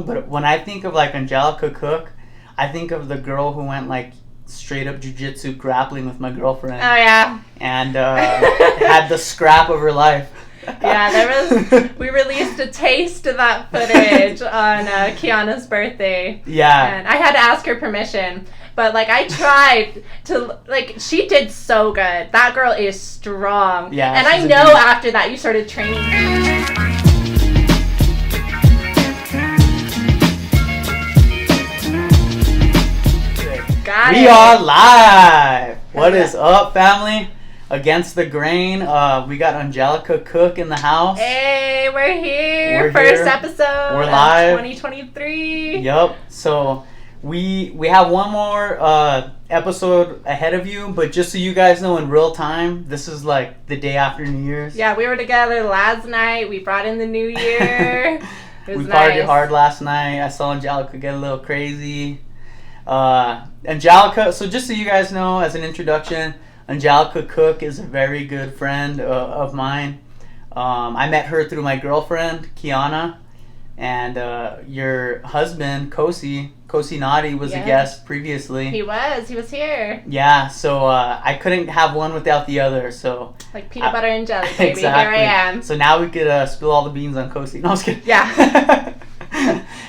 But when I think of like Angelica Cook, I think of the girl who went like straight up jujitsu grappling with my girlfriend. Oh yeah. And had the scrap of her life. Yeah, we released a taste of that footage on Kiana's birthday. Yeah. And I had to ask her permission. But, like, I tried to, like, she did so good. That girl is strong. Yeah. And I know after that you started training. We are live. What is up, family? Against the grain. We got Angelica Cook in the house. Hey, we're here. First episode. We're live. 2023. Yep. So we have one more episode ahead of you, but just so you guys know, in real time, this is like the day after New Year's. Yeah, we were together last night. We brought in the new year. It was we partied nice. hard last night. I saw Angelica get a little crazy. Angelica, so just so you guys know, as an introduction, Angelica Cook is a very good friend of mine. I met her through my girlfriend, Kiana, and your husband, Kosi Nadi, was a guest previously. He was here. Yeah, so I couldn't have one without the other, so... Like peanut butter and jelly, baby. Exactly. Here I am. So now we could spill all the beans on Kosi. No, I was kidding. Yeah.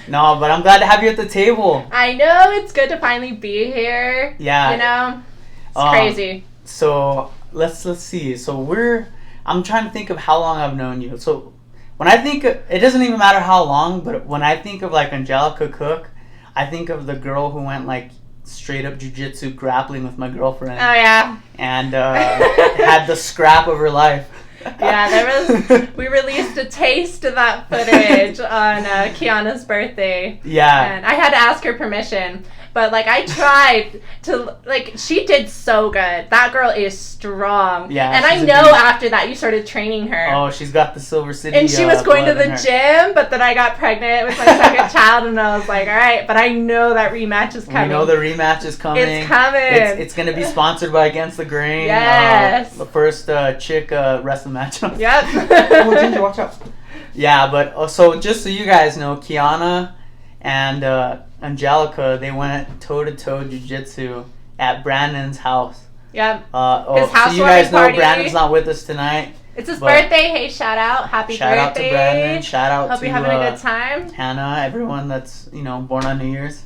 No, but I'm glad to have you at the table. I know, it's good to finally be here. Yeah. You know? It's crazy. So, let's see. So I'm trying to think of how long I've known you. So, when I think it doesn't even matter how long, but when I think of like Angelica Cook, I think of the girl who went like straight up jujitsu grappling with my girlfriend. Oh yeah. And had the scrap of her life. Yeah, we released a taste of that footage on Kiana's birthday. Yeah. And I had to ask her permission. But, like, I tried to, like, she did so good. That girl is strong. Yeah. And I know after that you started training her. Oh, she's got the Silver City. And she was going to the gym, but then I got pregnant with my second child, and I was like, all right, but I know that rematch is coming. We know the rematch is coming. It's coming. It's going to be sponsored by Against the Grain. Yes. The first chick wrestling match. Yep. Oh, Ginger, watch out. Yeah, but so just so you guys know, Kiana and Angelica, they went toe-to-toe jiu-jitsu at Brandon's house. Yep. His house so you guys know party. Brandon's not with us tonight. It's his birthday. Hey, shout out. Happy shout birthday. Shout out to Brandon. Shout out Hope to you're having a good time. Hannah, everyone that's, born on New Year's.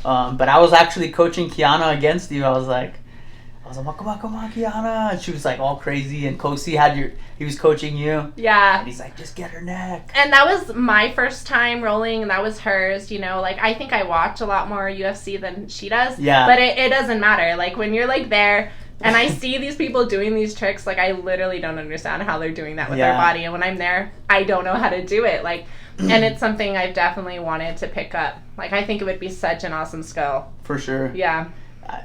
But I was actually coaching Kiana against you. I was like, come on, Kiana. And she was like all crazy. And Kosi he was coaching you. Yeah. And he's like, just get her neck. And that was my first time rolling, and that was hers. Like, I think I watch a lot more UFC than she does. Yeah. But it doesn't matter. Like, when you're like there and I see these people doing these tricks, like, I literally don't understand how they're doing that with their body. And when I'm there, I don't know how to do it. Like, and it's something I've definitely wanted to pick up. Like, I think it would be such an awesome skill. For sure. Yeah.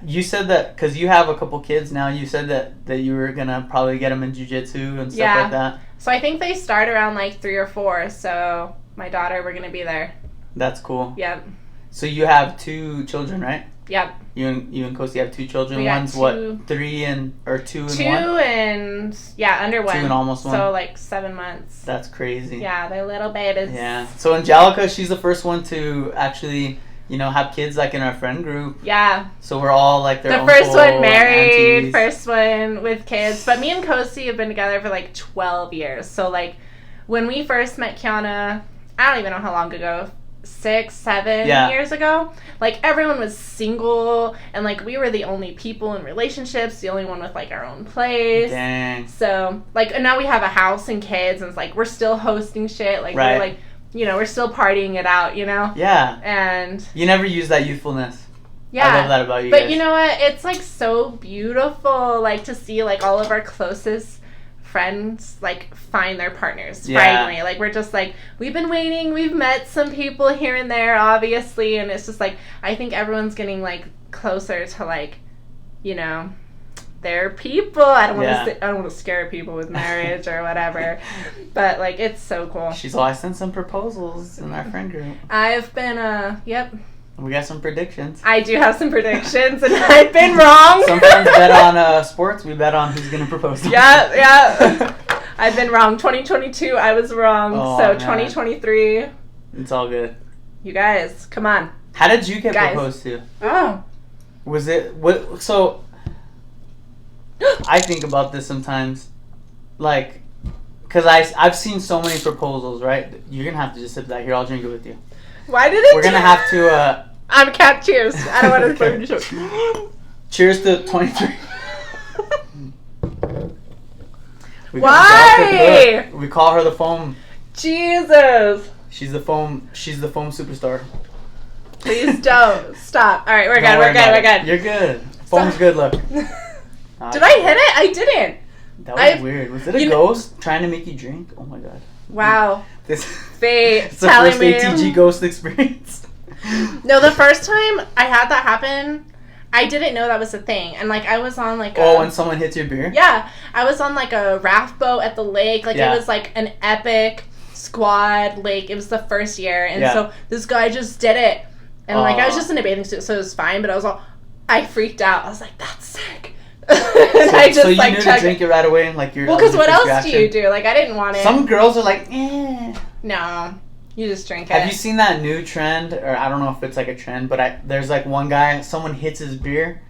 You said that, because you have a couple kids now, you said that you were going to probably get them in jiu-jitsu and stuff like that. So I think they start around like 3 or 4. So my daughter, we're going to be there. That's cool. Yep. So you have 2 children, right? Yep. You and Kosi have 2 children. One's 2, what, 3 and, or 2 and 1? 2 and, under 1. 2 and almost 1. So like 7 months. That's crazy. Yeah, they're little babies. Yeah. So Angelica, she's the first one to actually... have kids like in our friend group. Yeah. So we're all like their The first one married, aunties. first one with kids. But me and Kosi have been together for like 12 years. So like when we first met Kiana, I don't even know how long ago, 6, 7 years ago, like everyone was single and like we were the only people in relationships, the only one with like our own place. Dang. So like, and now we have a house and kids and it's like we're still hosting shit. Like we're like, we're still partying it out, Yeah. And... You never use that youthfulness. Yeah. I love that about you But guys. you know what? It's, like, so beautiful, like, to see, like, all of our closest friends, like, find their partners, finally. Like, we're just, like, we've been waiting. We've met some people here and there, obviously. And it's just, like, I think everyone's getting, like, closer to, like, they're people. I don't want to scare people with marriage or whatever, but like it's so cool. She's all, I sent some proposals in our friend group. I've been yep. We got some predictions. I do have some predictions, and I've been wrong. Some friends bet on sports. We bet on who's gonna propose. Yeah. I've been wrong. 2022, I was wrong. Oh, so man. 2023. It's all good. You guys, come on. How did you get proposed to? Oh. Was it what? So I think about this sometimes, like, cause I've seen so many proposals. Right? You're gonna have to just sip that here. I'll drink it with you. Why did it? We're gonna have to. I'm cat. Cheers. I don't want to. Okay. Cheers to 23. Why? We call her the foam. Jesus. She's the foam superstar. Please don't. Stop. All right, we're good. We're good. You're good. Foam's good. Look. Did I hit it? I didn't. That was weird. Was it a ghost trying to make you drink? Oh my god. Wow. This Fate it's the first ATG ghost experience. No, the first time I had that happen, I didn't know that was a thing. And like I was on like when someone hits your beer? Yeah. I was on like a raft boat at the lake. Like it was like an epic squad lake. It was the first year. And so this guy just did it. And like I was just in a bathing suit, so it was fine, but I freaked out. I was like, that's sick. And I just so you knew to drink it right away and like you're because what else do you do? Like I didn't want it. Some girls are like, eh. No. You just drink it. Have you seen that new trend? Or I don't know if it's like a trend, but there's like one guy, someone hits his beer,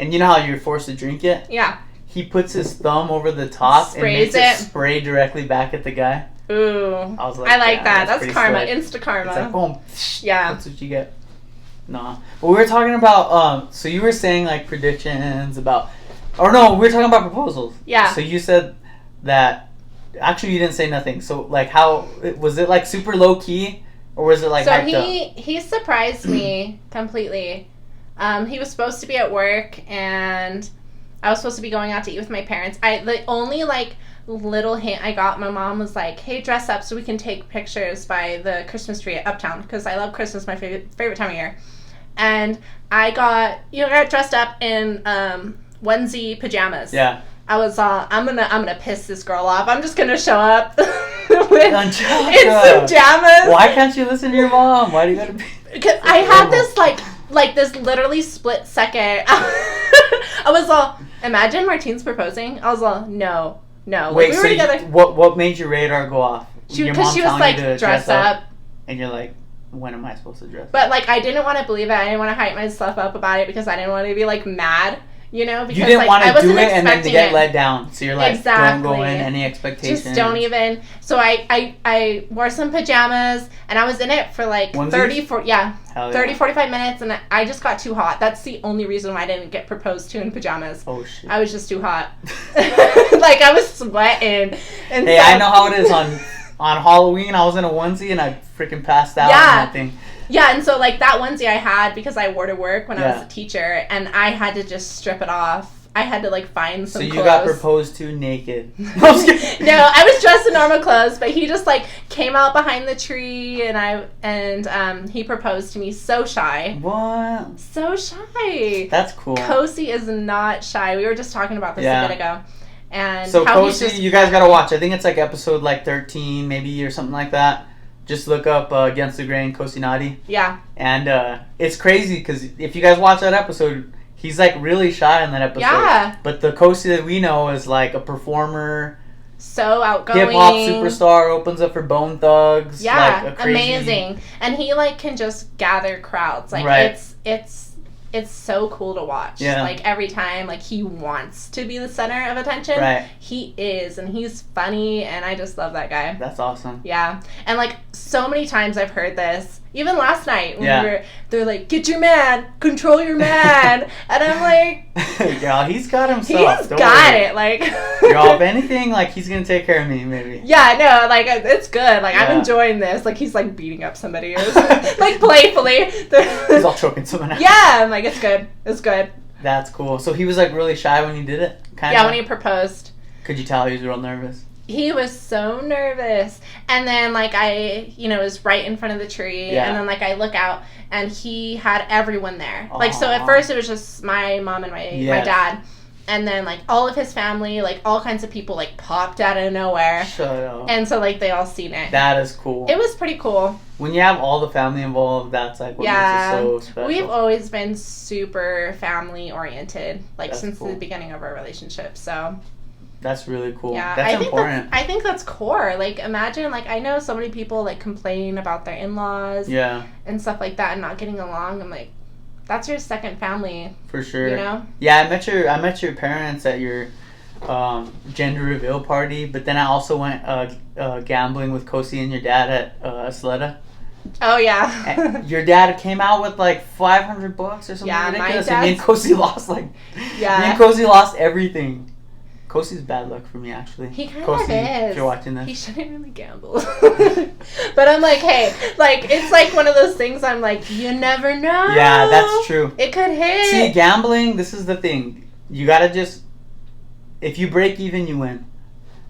and you know how you're forced to drink it? Yeah. He puts his thumb over the top and makes it spray directly back at the guy. Ooh. I was like, I like that. That's karma. Slick. Insta karma. It's like, boom. Yeah. That's what you get. Nah. But we were talking about, so you were saying like predictions about, or no, we were talking about proposals. Yeah. So you said that, actually you didn't say nothing. So like how, was it like super low key or was it like so hyped up? He surprised me completely. He was supposed to be at work and I was supposed to be going out to eat with my parents. The only like little hint I got, my mom was like, hey, dress up so we can take pictures by the Christmas tree at Uptown because I love Christmas, my favorite time of year. And I got dressed up in onesie pajamas. Yeah. I was I'm gonna piss this girl off. I'm just gonna show up in Angelica, some pajamas. Why can't you listen to your mom? Why do you gotta be? Because I had this like this literally split second. I was all, imagine Martine's proposing. I was all, no. Wait, we were together. What made your radar go off? Because she was like, dress up. And you're like, when am I supposed to dress? But like I didn't want to believe it. I didn't want to hype myself up about it because I didn't want to be like mad, because you didn't want to do it and then to get it. let down. So you're like, don't go in any expectations. Just don't even. So I wore some pajamas and I was in it for like 30, 45 minutes and I just got too hot. That's the only reason why I didn't get proposed to in pajamas. Oh shit. I was just too hot. Like I was sweating. And hey, I know how it is on Halloween. I was in a onesie and I freaking passed out. Yeah. And everything. Yeah, and so like that onesie I had because I wore to work when I was a teacher, and I had to just strip it off. I had to like find some clothes. So you got proposed to naked. No, I was dressed in normal clothes, but he just like came out behind the tree and he proposed to me. So shy. What? So shy. That's cool. Kosi is not shy. We were just talking about this a bit ago. And so Kosi, you guys gotta watch. I think it's like episode like 13 maybe or something like that. Just look up Against the Grain, Kosi Nadi. Yeah. And it's crazy because if you guys watch that episode, he's like really shy in that episode. Yeah. But the Kosi that we know is like a performer. So outgoing. Hip hop superstar, opens up for Bone Thugs. Yeah, like a crazy... amazing. And he like can just gather crowds. Like it's so cool to watch. Yeah. Like every time, like he wants to be the center of attention. Right. He is, and he's funny, and I just love that guy. That's awesome. Yeah. And like so many times I've heard this. Even last night when they're like, get your man, control your man. And I'm like, girl, he's got himself. He's got it. Like, girl, if anything, like he's gonna take care of me, maybe. Yeah, no, like it's good. Like I'm enjoying this. Like he's like beating up somebody, like playfully. He's all choking someone out. Yeah, I'm like it's good. It's good. That's cool. So he was like really shy when he did it. Yeah, when he proposed. Could you tell he was real nervous? He was so nervous. And then, like, I, was right in front of the tree. Yeah. And then, like, I look out, and he had everyone there. Aww. Like, so at first it was just my mom and my dad. And then, like, all of his family, like, all kinds of people, like, popped out of nowhere. Shut up. And so, like, they all seen it. That is cool. It was pretty cool. When you have all the family involved, that's, like, what makes it so special. We've always been super family-oriented, like, that's since cool. the beginning of our relationship, so... That's really cool. Yeah, That's important. I think that's core. Like, imagine, like, I know so many people, like, complain about their in-laws. Yeah. And stuff like that and not getting along. I'm like, that's your second family. For sure. You know? Yeah, I met your parents at your gender reveal party, but then I also went gambling with Kosi and your dad at Sleda. Oh, yeah. And your dad came out with like $500 or something ridiculous. And me and Kosi lost Me and Kosi lost everything. Kosi's bad luck for me, actually. He kind of is. If you're watching this. He shouldn't really gamble. But I'm like, hey, like, it's like one of those things I'm like, you never know. Yeah, that's true. It could hit. See, gambling, this is the thing. You gotta just, if you break even, you win.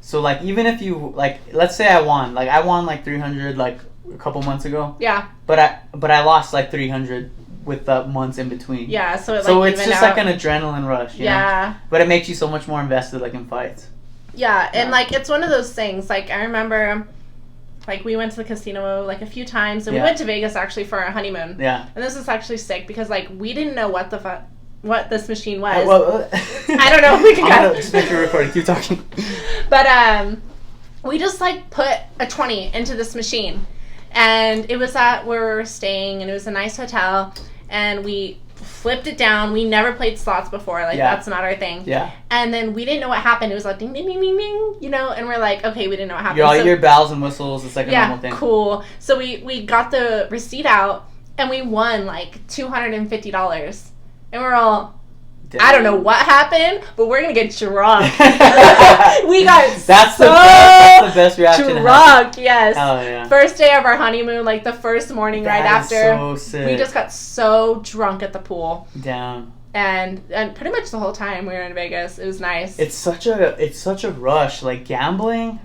So, like, even if you, like, let's say I won like 300 like a couple months ago. Yeah. But I lost like 300 with the months in between. Yeah, so it's just like an adrenaline rush, you know? But it makes you so much more invested, like, in fights. Yeah, and like, it's one of those things, like, I remember, like, we went to the casino like a few times, and we went to Vegas actually for our honeymoon. Yeah. And this is actually sick because, like, we didn't know what this machine was. Well, I don't know if we can just make your recording. Keep talking. But we just, like, put a 20 into this machine, and it was at where we were staying, and it was a nice hotel. And we flipped it down. We never played slots before. Like, that's not our thing. Yeah. And then we didn't know what happened. It was like ding, ding, ding, ding, ding, you know? And we're like, okay, we didn't know what happened. Your bells and whistles. It's like a normal thing. Yeah, cool. So we got the receipt out, and we won, like, $250. And we're all... Damn. I don't know what happened, but we're gonna get drunk. We got that's the best reaction. Drunk, yes. Oh yeah. First day of our honeymoon, like the first morning right after. So sick. We just got so drunk at the pool. Damn. And pretty much the whole time we were in Vegas, it was nice. It's such a rush. Like, gambling,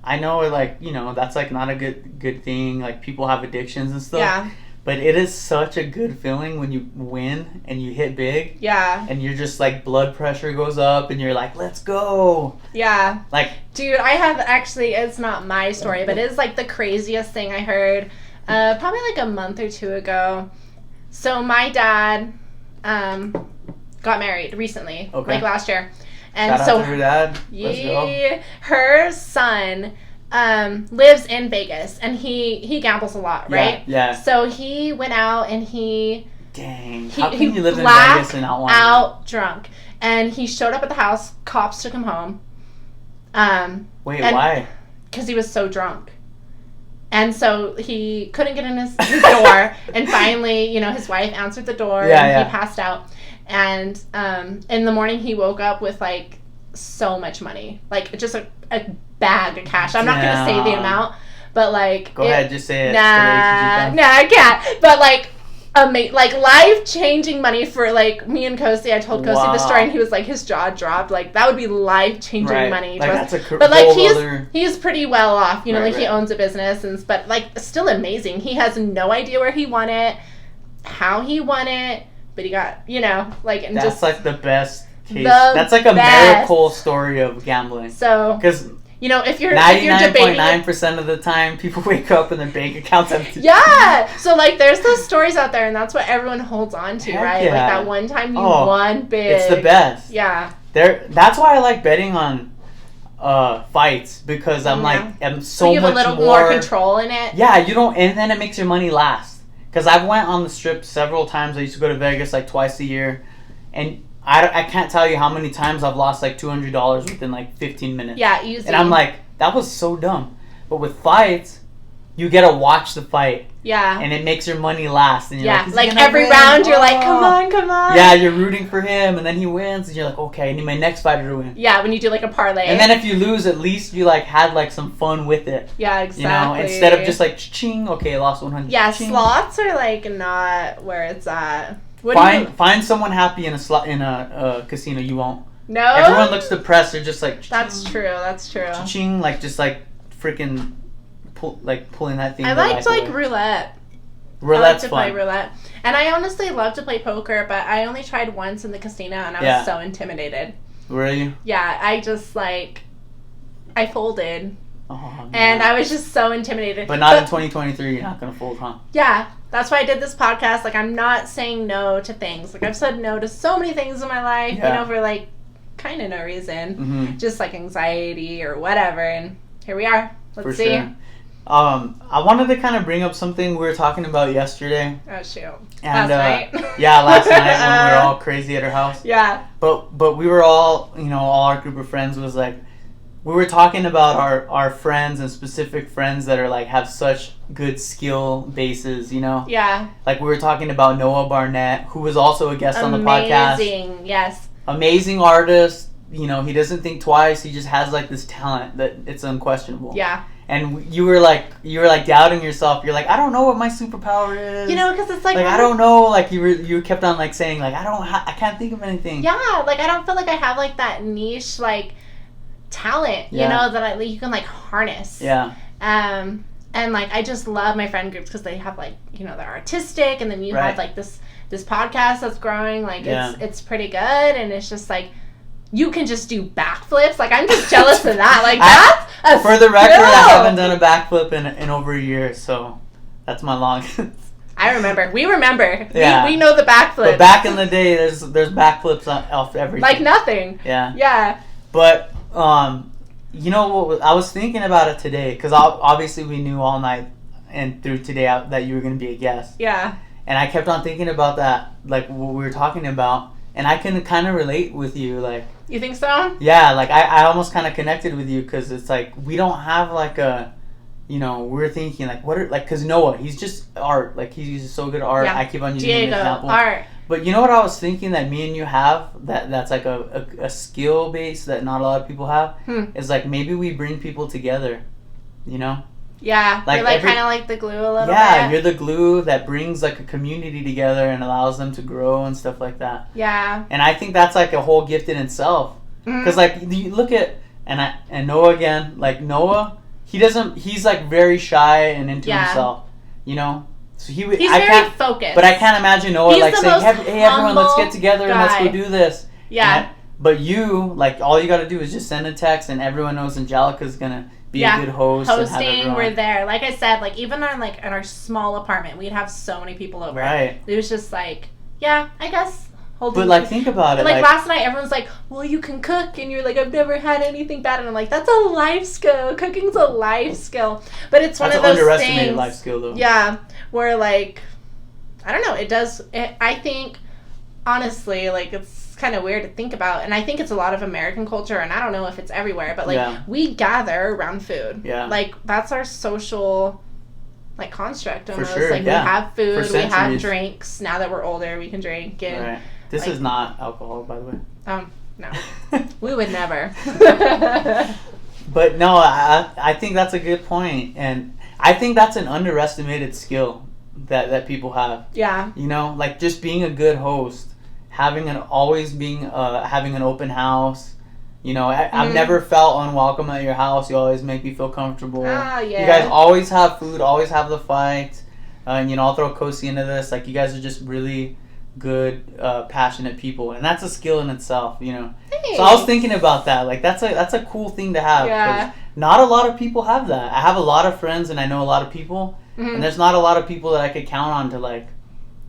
I know, like, you know, that's like not a good thing. Like, people have addictions and stuff. Yeah. But it is such a good feeling when you win and you hit big. Yeah. And you're just like, blood pressure goes up and you're like, let's go. Yeah. Like, dude, I have actually, it's not my story, but it's like the craziest thing I heard probably like a month or two ago. So my dad got married recently, like last year. And shout out to her dad. Let's go. Her son lives in Vegas, and he gambles a lot, right? Yeah. So he went out and Dang. How can you live in Vegas and not want out drunk? And he showed up at the house. Cops took him home. Wait, why? Because he was so drunk. And so he couldn't get in his door. And finally, you know, his wife answered the door, and he passed out. And in the morning, he woke up with, like, so much money. Like, just a bag of cash. I'm not going to say the amount, but, like... Go ahead, just say it. Nah, I can't. But, like, life-changing money for, like, me and Kosi. I told Kosi the story, and he was like, his jaw dropped. Like, that would be life-changing money. Like, that's but, like, he's pretty well off. You know, he owns a business, but, like, still amazing. He has no idea where he won it, how he won it, but he got, you know, like... And that's, just like, the best case. That's, like, a miracle story of gambling. So... Because... You know, if you're debating... 99.9% of the time, people wake up and their bank account's empty. Yeah! So, like, there's those stories out there, and that's what everyone holds on to, right? Yeah. Like, that one time you won big. It's the best. Yeah. That's why I like betting on fights, because I'm so you have a little more control in it. Yeah, you don't... And then it makes your money last. Because I've went on the strip several times. I used to go to Vegas, like, twice a year. And... I can't tell you how many times I've lost like $200 within like 15 minutes. Yeah, easy. And I'm like, that was so dumb. But with fights, you get to watch the fight. Yeah. And it makes your money last. And you're like every round you're like, come on. Yeah, you're rooting for him, and then he wins, and you're like, okay, I need my next fighter to win. Yeah, when you do like a parlay. And then if you lose, at least you like had like some fun with it. Yeah, exactly. You know, instead of just like, ching, okay, I lost 100. Yeah, slots are like not where it's at. Find someone happy in a casino. You won't. No. Everyone looks depressed. They're just like. That's true. Ching, like just like freaking, pulling that thing. I liked like roulette. Roulette's fun. I like to play roulette, and I honestly love to play poker, but I only tried once in the casino, and I was so intimidated. Were you? Yeah, I just I folded. Oh, man. And I was just so intimidated. But not in 2023. You're not gonna fold, huh? Yeah. That's why I did this podcast. Like, I'm not saying no to things. Like, I've said no to so many things in my life, you know, for, like, kind of no reason. Mm-hmm. Just like anxiety or whatever. And here we are. Let's see. Sure. I wanted to kind of bring up something we were talking about yesterday. Oh, shoot. And, last night? Yeah, last night when we were all crazy at our house. Yeah. But we were all, all our group of friends was like, we were talking about our friends and specific friends that are like have such good skill bases, Yeah. Like we were talking about Noah Barnett, who was also a guest on the podcast. Amazing, yes. Amazing artist. He doesn't think twice. He just has like this talent that it's unquestionable. Yeah. And you were like doubting yourself. You're like, I don't know what my superpower is. Because it's like I don't know. Like you kept on like saying like I can't think of anything. Yeah, like I don't feel like I have like that niche like talent, that you can like harness. Yeah. And like I just love my friend groups because they have like they're artistic, and then you have like this podcast that's growing. Like it's pretty good, and it's just like. You can just do backflips. Like, I'm just jealous of that. Like, that's for the record, I haven't done a backflip in over a year, so that's my longest. I remember. We remember. Yeah. We know the backflip. But back in the day, there's backflips off everything. Like nothing. Yeah. Yeah. But, what I was thinking about it today, because obviously we knew all night and through today that you were going to be a guest. Yeah. And I kept on thinking about that, like what we were talking about, and I can kind of relate with you, like. You think so? Yeah, like I almost kind of connected with you because it's like we don't have like a, we're thinking like because Noah, he's just art, like he's so good at art. Yeah. I keep on using him as an example. Art. But you know what I was thinking that me and you have that's like a skill base that not a lot of people have is like maybe we bring people together, Yeah, like you're like kind of like the glue a little bit. Yeah, you're the glue that brings like a community together and allows them to grow and stuff like that. Yeah. And I think that's like a whole gift in itself. Because like you look at and Noah again, like Noah, he's like very shy and into himself, So he's very focused. But I can't imagine Noah like saying, "Hey everyone, let's get together and let's go do this." Yeah. But you, like, all you got to do is just send a text, and everyone knows Angelica's gonna be a good host. Hosting, we're there. Like I said, like even on like in our small apartment, we'd have so many people over. Right. It was just like, I guess. But like, think about it. Like last night, everyone's like, "Well, you can cook," and you're like, "I've never had anything bad," and I'm like, "That's a life skill. Cooking's a life skill." But it's one of those underestimated things. Life skill, though. Yeah, where like, I don't know. It does. I think, honestly, like it's kind of weird to think about, and I think it's a lot of American culture, and I don't know if it's everywhere, but like we gather around food. Yeah. Like that's our social. Like construct almost. For sure, like we have food, we have drinks. Now that we're older, we can drink. And right. This is not alcohol, by the way. No. We would never. But no, I think that's a good point, and I think that's an underestimated skill that people have. Yeah. Like just being a good host, having an open house. I've never felt unwelcome at your house. You always make me feel comfortable. Yeah. You guys always have food, always have the fight. And I'll throw Kosi into this. Like you guys are just really good, passionate people, and that's a skill in itself. Thanks. So I was thinking about that. Like that's a cool thing to have. Yeah. Not a lot of people have that. I have a lot of friends, and I know a lot of people, and there's not a lot of people that I could count on to like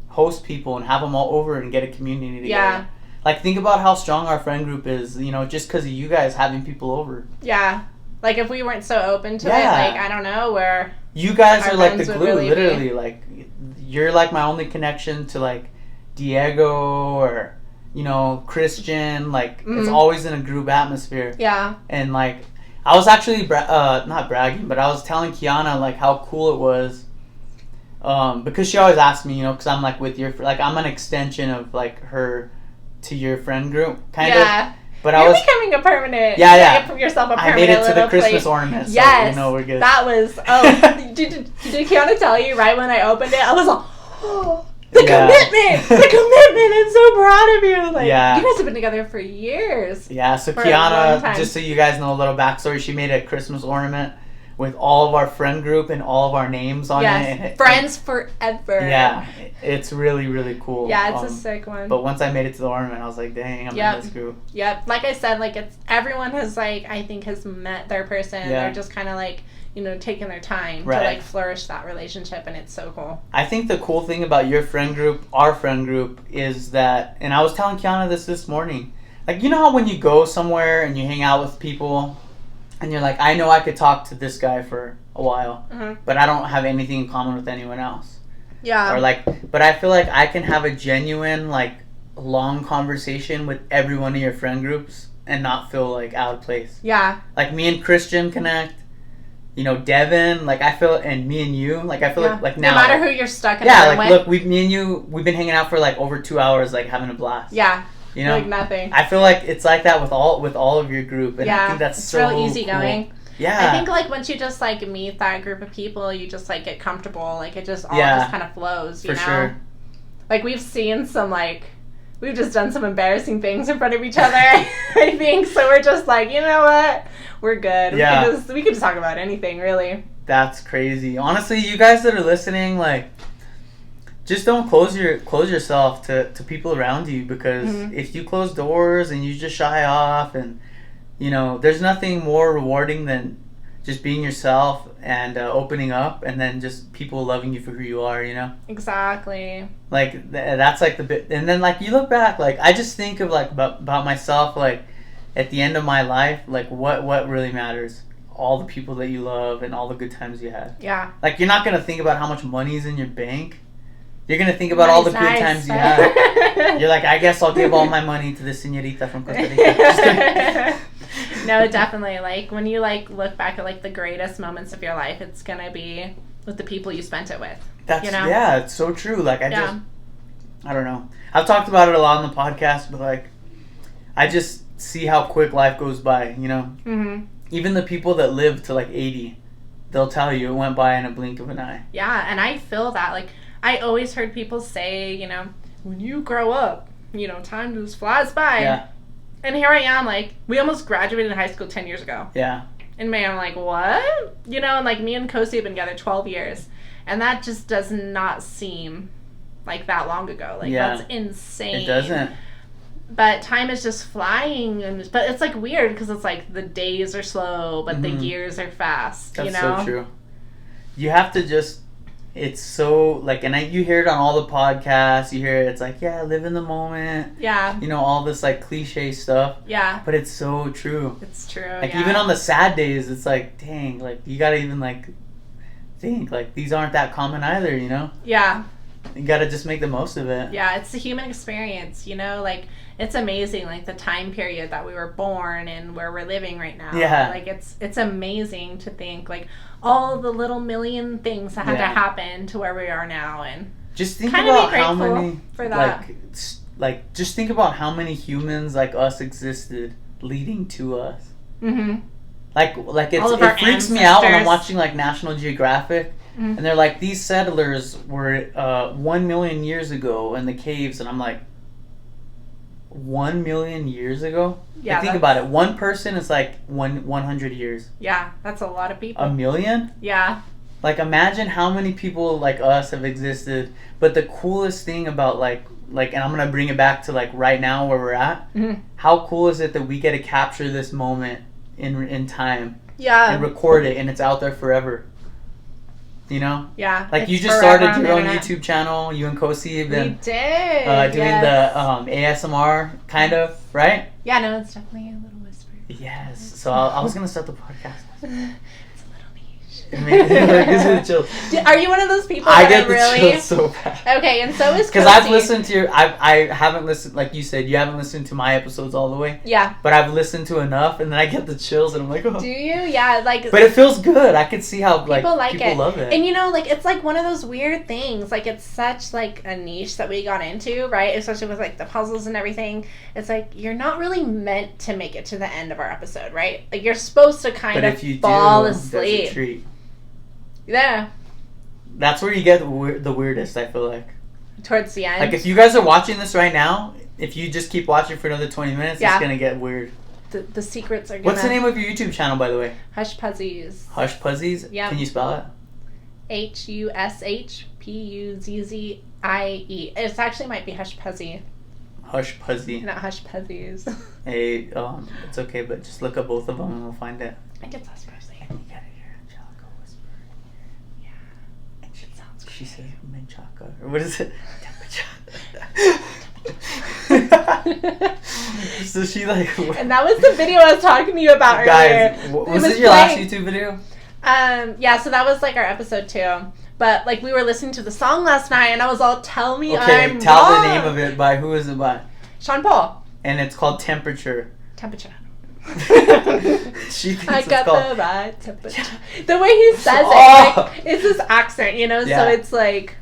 host people and have them all over and get a community together. Yeah. Like, think about how strong our friend group is, just because of you guys having people over. Yeah. Like, if we weren't so open to it, like, I don't know where... You guys are, like, the glue, literally. Like, you're, like, my only connection to, like, Diego or, Christian. Like, it's always in a group atmosphere. Yeah. And, like, I was actually, not bragging, but I was telling Kiana, like, how cool it was. Because she always asks me, because I'm, like, with your... Like, I'm an extension of, like, her... to your friend group, kind of. But you're becoming a permanent. Yeah. Yourself a permanent. I made it to the Christmas place. ornament. Yes, so we're good. That was. Oh, did Kiana tell you right when I opened it? I was like, oh, the commitment. I'm so proud of you. Like, you guys have been together for years. Yeah. So Kiana, just so you guys know a little backstory, she made a Christmas ornament with all of our friend group and all of our names on it. Friends forever. Yeah, it's really, really cool. Yeah, it's a sick one. But once I made it to the ornament, I was like, dang, I'm in this group. Yep. Like I said, like everyone has I think has met their person. Yeah. They're just kind of like, taking their time to like flourish that relationship, and it's so cool. I think the cool thing about your friend group, our friend group, is that, and I was telling Kiana this morning, Like, you know how when you go somewhere and you hang out with people and you're like, I know I could talk to this guy for a while, but I don't have anything in common with anyone else. Yeah. Or like, but I feel like I can have a genuine, like, long conversation with every one of your friend groups and not feel like out of place. Yeah. Like me and Christian connect. You know, Devin, like I feel, and me and you, like I feel like now. No matter who you're stuck in. Yeah, like look, me and you, we've been hanging out for like over 2 hours, like having a blast. Yeah. You know, like nothing. I feel like it's like that with all of your group, and I think that's it's so real easygoing. Cool. Yeah. I think like once you just like meet that group of people, you just like get comfortable. Like it just all just kind of flows. You know? Sure. Like we've seen some like. We've just done some embarrassing things in front of each other, I think. So we're just like, you know what? We're good. Yeah. We can just talk about anything, really. That's crazy. Honestly, you guys that are listening, like, just don't close yourself to people around you, because if you close doors and you just shy off, and, you know, there's nothing more rewarding than just being yourself and opening up, and then just people loving you for who you are, you know? Exactly. Like, that's like the bit. And then, like, you look back, like, I just think of, like, about myself, like, at the end of my life, like, what really matters? All the people that you love and all the good times you had. Yeah. Like, you're not going to think about how much money's in your bank. You're going to think about all the good times you had. You're like, I guess I'll give all my money to the señorita from Costa Rica. No, definitely. Like, when you, like, look back at, like, the greatest moments of your life, it's going to be with the people you spent it with. That's, you know? Yeah, it's so true. Like, I don't know. I've talked about it a lot on the podcast, but, like, I just see how quick life goes by, you know? Mm-hmm. Even the people that live to, like, 80, they'll tell you it went by in a blink of an eye. Yeah, and I feel that. Like, I always heard people say, you know, when you grow up, you know, time just flies by. Yeah. And here I am, like, we almost graduated high school 10 years ago. Yeah. In May, I'm like, what? You know, and, like, me and Kosi have been together 12 years. And that just does not seem like that long ago. Like, that's insane. It doesn't. But time is just flying. But it's, like, weird because it's, like, the days are slow, but the years are fast, That's you know? so true. You have to just... It's so, like, and you hear it on all the podcasts, you hear it, it's like, yeah, live in the moment. Yeah. You know, all this, like, cliche stuff. Yeah. But it's so true. It's true, Like, even on the sad days, it's like, dang, like, you gotta even, like, think, like, these aren't that common either, you know? Yeah. You gotta just make the most of it. Yeah, it's the human experience, you know? Like, it's amazing, like, the time period that we were born and where we're living right now. Yeah. Like, it's amazing to think, like, all the little million things that had to happen to where we are now, and just think about how many for that. Like just think about how many humans like us existed leading to us. Mm-hmm. Like it freaks me out when I'm watching like National Geographic, and they're like, these settlers were 1 million years ago in the caves, and I'm like, 1 million years ago? Yeah. Like, think about it. One person is like 100 years. Yeah, that's a lot of people. 1 million? Yeah. Like, imagine how many people like us have existed. But the coolest thing about like, and I'm gonna bring it back to like right now where we're at. Mm-hmm. How cool is it that we get to capture this moment in time? Yeah. And record it, and it's out there forever. You know? Yeah. Like, you just started your own YouTube channel. You and Kosi have been doing the ASMR, kind of, right? Yeah, no, it's definitely a little whisper. Yes. So I was going to start the podcast. It's a little niche. Are you one of those people that I get the really... chills so bad. Okay, and so is Kosi. Because I've listened to your... I haven't listened... Like you said, you haven't listened to my episodes all the way. Yeah. But I've listened to enough, and then I get the chills, and I'm like, oh. Do you? Yeah, like... But it feels good. I can see how, like, people love it. And, you know, like, it's, like, one of those weird things. Like, it's such, like, a niche that we got into, right? Especially with, like, the puzzles and everything. It's, like, you're not really meant to make it to the end of our episode, right? Like, you're supposed to kind of fall asleep. That's a treat. Yeah. That's where you get the weirdest, I feel like. Towards the end. Like, if you guys are watching this right now, if you just keep watching for another 20 minutes, it's going to get weird. The secrets are going to... What's the name of your YouTube channel, by the way? Hush Puzzies. Hush Puzzies? Yeah. Can you spell it? HUSHPUZZIE. It actually might be Hush Puzzy. Hush Puzzy. Not Hush Puzzies. Hey, it's okay, but just look up both of them and we'll find it. I think it's Hush Puzzy. And you gotta hear Angelica whisper. Yeah. And it sounds great. She says Menchaca. Or what is it? So she like. And that was the video I was talking to you about guys, earlier. Was this your last YouTube video? Yeah, so that was like our episode 2. But like we were listening to the song last night, and I was all, "Tell me I'm tell wrong." the name of it by who is it by? Sean Paul. And it's called Temperature. Temperature. She thinks I it's got called the right temperature. The way he says it, like, it's his accent, you know. Yeah. So it's like,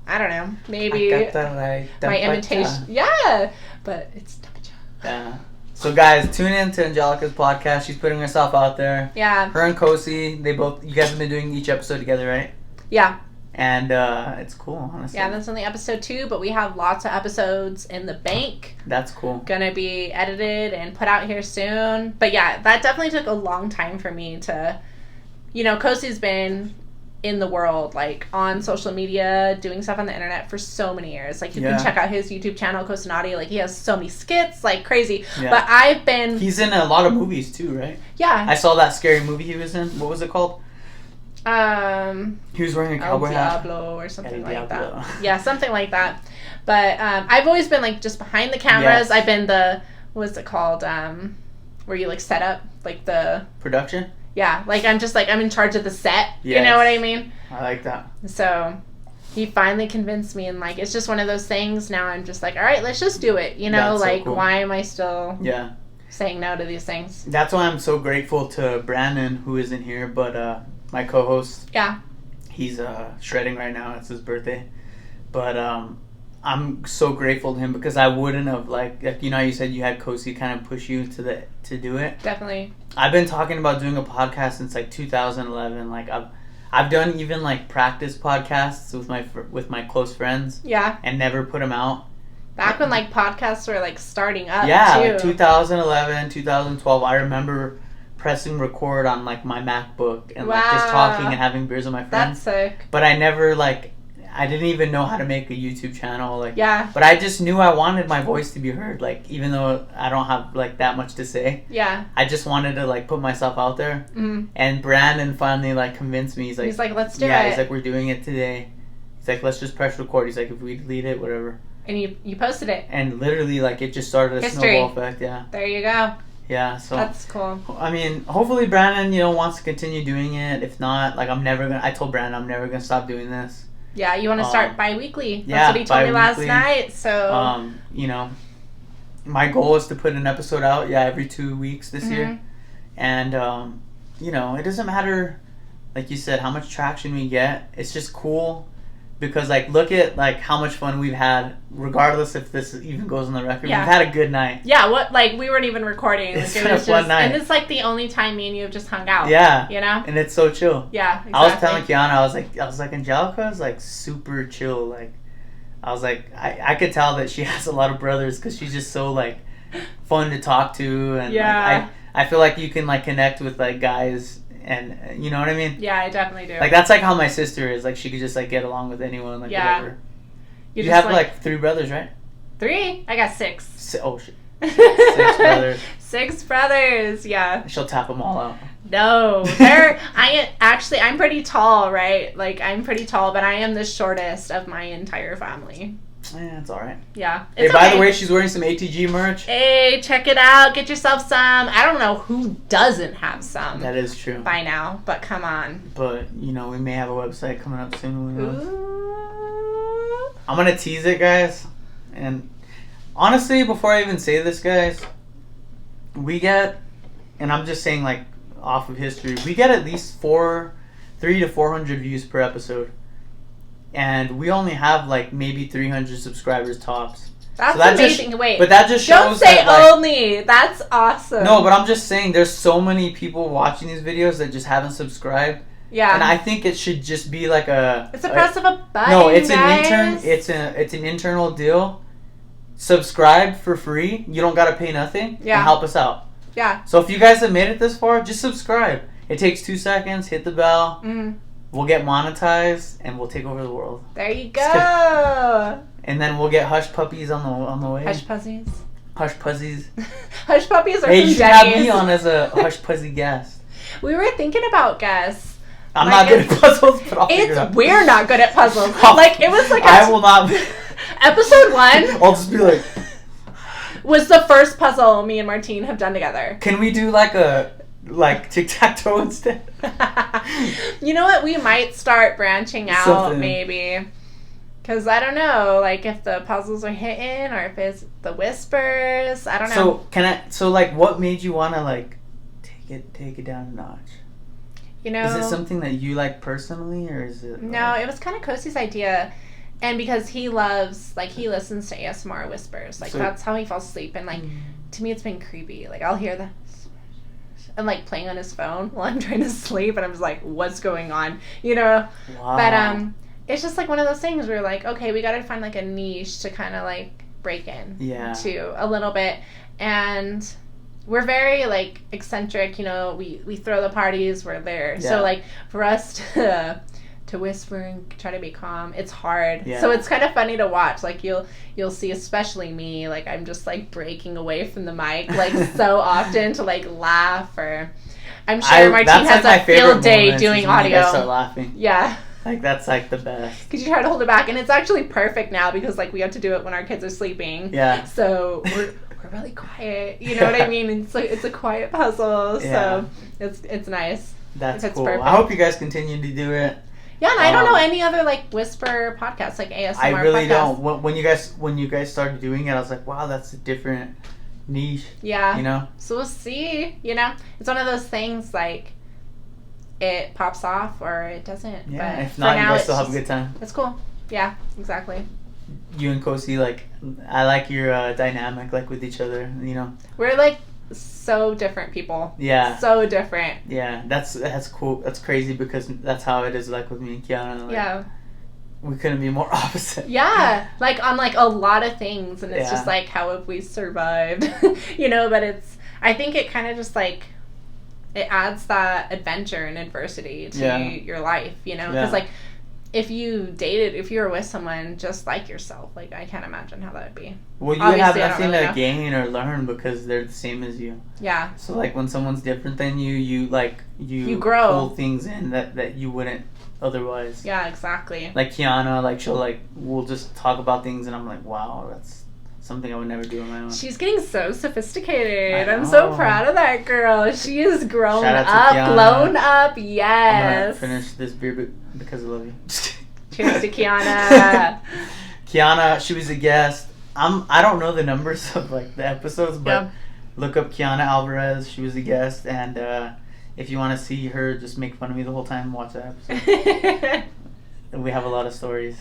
I don't know, maybe I got the right my temperature. imitation. Yeah, but it's temperature. Yeah. So guys, tune in to Angelica's podcast. She's putting herself out there. Yeah. Her and Kosi, you guys have been doing each episode together, right? Yeah. And it's cool, honestly. Yeah, that's only episode 2, but we have lots of episodes in the bank. That's cool. Gonna be edited and put out here soon. But yeah, that definitely took a long time for me to, Kosi's been in the world, like on social media, doing stuff on the internet for so many years. Like you can check out his YouTube channel, Kosinati. Like he has so many skits, like crazy. Yeah. But he's in a lot of movies too, right? Yeah. I saw that scary movie he was in. What was it called? He was wearing a cowboy hat. Diablo or something like that. Yeah, something like that. But I've always been like just behind the cameras. Yes. I've been what's it called? Where you like set up like the production. Yeah, like I'm in charge of the set. Yes. You know what I mean? I like that. So he finally convinced me, and like it's just one of those things. Now I'm just like, all right, let's just do it. That's like so cool. Why am I still saying no to these things? That's why I'm so grateful to Brandon, who isn't here, but my co-host. Yeah. He's shredding right now. It's his birthday, but I'm so grateful to him because I wouldn't have like you said you had Kosi kind of push you to do it. Definitely. I've been talking about doing a podcast since like 2011. Like I've done even like practice podcasts with my close friends. Yeah. And never put them out. Back when like podcasts were like starting up. Yeah, too. Like 2011, 2012. I remember pressing record on like my MacBook and like just talking and having beers with my friends. That's sick. But I never I didn't even know how to make a YouTube channel. Yeah. But I just knew I wanted my voice to be heard. Like, even though I don't have, like, that much to say. Yeah. I just wanted to, like, put myself out there. Mm-hmm. And Brandon finally, like, convinced me. He's like, let's do it. Yeah, he's like, we're doing it today. He's like, let's just press record. He's like, if we delete it, whatever. And you posted it. And literally, like, it just started a snowball effect, yeah. There you go. Yeah, so. That's cool. I mean, hopefully Brandon, wants to continue doing it. If not, like, I told Brandon I'm never going to stop doing this. Yeah, you want to start bi-weekly. That's what he told me last night, so... my goal is to put an episode out, every 2 weeks this year. And, it doesn't matter, like you said, how much traction we get. It's just cool because, like, look at, like, how much fun we've had, regardless if this even goes on the record. Yeah. We've had a good night. Yeah, we weren't even recording. It's been a fun night. And it's, like, the only time me and you have just hung out. Yeah. You know? And it's so chill. Yeah, exactly. I was telling Kiana, I was like, Angelica is, like, super chill. Like, I was like, I could tell that she has a lot of brothers because she's just so, like, fun to talk to. And, like, I feel like you can, like, connect with, like, guys. And you know what I mean? Yeah, I definitely do. Like, that's, like, how my sister is. Like, she could just, like, get along with anyone, like, whatever. You have, like, 3 brothers, right? 3? I got 6. Oh, shit. 6 brothers. 6 brothers, yeah. She'll tap them all out. No. I'm pretty tall, right? Like, I'm pretty tall, but I am the shortest of my entire family. Yeah, it's alright. Yeah. Hey, by the way, she's wearing some ATG merch. Hey, check it out. Get yourself some. I don't know who doesn't have some. That is true. By now, but come on. But, we may have a website coming up soon. I'm going to tease it, guys. And honestly, before I even say this, guys, we get, and I'm just saying, like, off of history, we get at least 300 to 400 views per episode. And we only have, like, maybe 300 subscribers tops. That's amazing. Wait. But that just shows don't say that, like, only. That's awesome. No, but I'm just saying there's so many people watching these videos that just haven't subscribed. Yeah. And I think it should just be like it's a press of a button. No, it's guys. it's an internal deal. Subscribe for free. You don't gotta pay nothing. Yeah. And help us out. Yeah. So if you guys have made it this far, just subscribe. It takes 2 seconds. Hit the bell. Mm. We'll get monetized and we'll take over the world. There you go. And then we'll get hush puppies on the way. Hush puppies. Hush puzzies. Hush puppies are Hey, from you should have me on as a hush puzzy guest. We were thinking about guests. I'm not good at puzzles, but I'll figure it out. We're not good at puzzles. Like, it was like I will not be. Episode 1. I'll just be like... was the first puzzle me and Martine have done together. Can we do like tic-tac-toe instead? You know what? We might start branching out, something. Maybe. Because I don't know, like, if the puzzles are hitting or if it's the whispers. I don't know. So like, what made you want to, like, take it down a notch? You know, is it something that you like personally, or is it? No, it was kind of Kosi's idea, and because he listens to ASMR whispers, like that's how he falls asleep. And like, to me, it's been creepy. Like I'll hear the and like playing on his phone while I'm trying to sleep, and I'm just like, what's going on? You know? Wow. But it's just like one of those things where like, okay, we got to find like a niche to kind of like break in to a little bit, and. We're very, like, eccentric, you know, we throw the parties, we're there. Yeah. So, like, for us to whisper and try to be calm, it's hard. Yeah. So it's kind of funny to watch. Like, you'll see, especially me, like, I'm just, like, breaking away from the mic, like, so often to, like, laugh or... I'm sure Martine has a field day doing audio. I start laughing. Yeah. Like, that's, like, the best. Because you try to hold it back. And it's actually perfect now because, like, we have to do it when our kids are sleeping. Yeah. So we're really quiet, you know what I mean? It's a quiet puzzle, so it's nice. That's cool. Perfect. I hope you guys continue to do it. Yeah, and I don't know any other like whisper podcasts, like ASMR. I really don't. When you guys started doing it, I was like, wow, that's a different niche. Yeah. You know. So we'll see. You know, it's one of those things like it pops off or it doesn't. Yeah. But if not, you guys still have a good time. It's cool. Yeah. Exactly. You and Kosi, like, I like your dynamic, like, with each other, you know? We're, like, so different people. Yeah. So different. Yeah, that's cool. That's crazy because that's how it is, like, with me and Kiana. Like, yeah. We couldn't be more opposite. Yeah. Like, on, like, a lot of things, and it's just, like, how have we survived? You know, but I think it kind of just, like, it adds that adventure and adversity to your life, you know? Because, like, if you were with someone just like yourself, like, I can't imagine how that would be. Well, you have nothing to gain or learn because they're the same as you. Yeah. So, like, when someone's different than you grow. Pull things in that you wouldn't otherwise. Yeah, exactly. Like, Kiana, like, we'll just talk about things and I'm like, wow, that's something I would never do on my own. She's getting so sophisticated. I'm so proud of that girl. She is grown up, yes. I'm gonna finish this beer because I love you. Cheers to Kiana. Kiana, she was a guest. I don't know the numbers of like the episodes, but look up Kiana Alvarez. She was a guest, and if you want to see her just make fun of me the whole time, watch that episode. We have a lot of stories.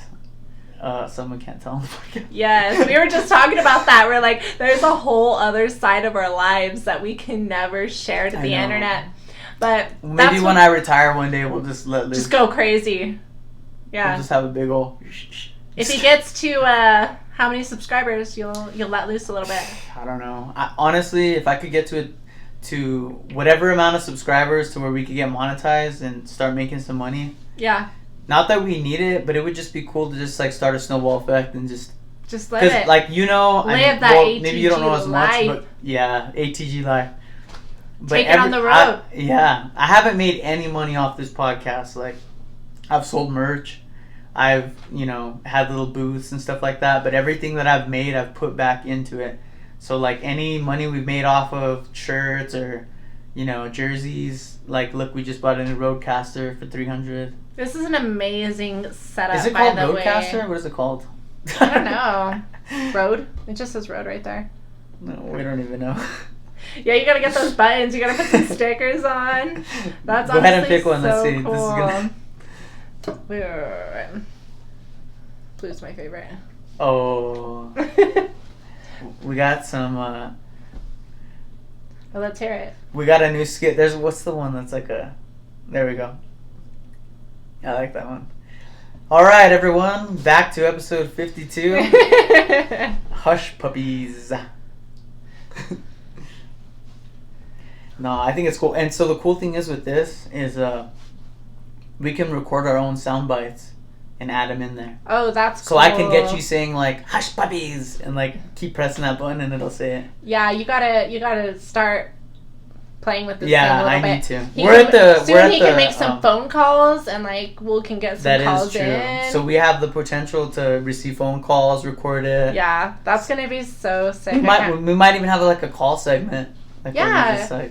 Someone can't tell on the podcast. Yes, we were just talking about that. We're like, there's a whole other side of our lives that we can never share to the internet. But maybe when I retire one day, we'll just let loose. Just go crazy. Yeah. We'll just have a big ol'... If he gets to how many subscribers, you'll let loose a little bit. I don't know. Honestly, if I could get to whatever amount of subscribers to where we could get monetized and start making some money. Yeah. Not that we need it, but it would just be cool to just like start a snowball effect and just live it. Because like, you know, live that ATG maybe you don't know as life. much, but yeah, ATG life. But take it on the road. I haven't made any money off this podcast. Like, I've sold merch. I've, had little booths and stuff like that. But everything that I've made, I've put back into it. So, like, any money we've made off of shirts or, jerseys. Like, look, we just bought a new Roadcaster for $300. This is an amazing setup, is it called Roadcaster? What is it called? I don't know. Road? It just says Road right there. No, we don't even know. Yeah, you gotta get those buttons. You gotta put some stickers on. That's Go ahead and pick one. So let's see. Cool. This is gonna... Blue's my favorite. Oh. We got some... Well, let's hear it. We got a new skit. What's the one that's like a... There we go. I like that one. All right, everyone. Back to episode 52. Hush Puppies. No, I think it's cool. And so the cool thing is with this is we can record our own sound bites and add them in there. Oh, that's cool. So I can get you saying like "hush puppies" and like keep pressing that button and it'll say it. Yeah, you gotta start playing with this thing a little bit. I need to. He can make some phone calls, and like we can get some calls in. That is true. So we have the potential to receive phone calls, record it. Yeah, that's gonna be so sick. We might even have like a call segment. Like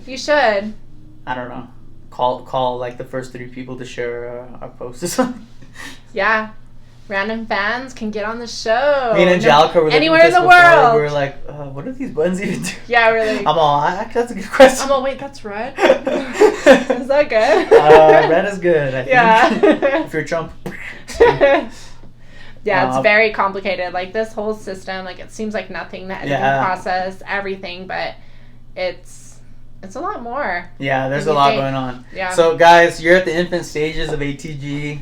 you should. I don't know. Call like the first 3 people to share our post or something. Yeah. Random fans can get on the show. Me and Angelica were anywhere in the world. We were like, what do these buttons even do? Yeah, really. I'm all, that's a good question. I'm all, wait, that's red? Is that good? Red is good, I think. Yeah. If you're Trump. Yeah, it's very complicated. Like, this whole system, like, it seems like nothing, the editing process, everything, but it's a lot more. Yeah, there's a lot going on. Yeah. So, guys, you're at the infant stages of ATG.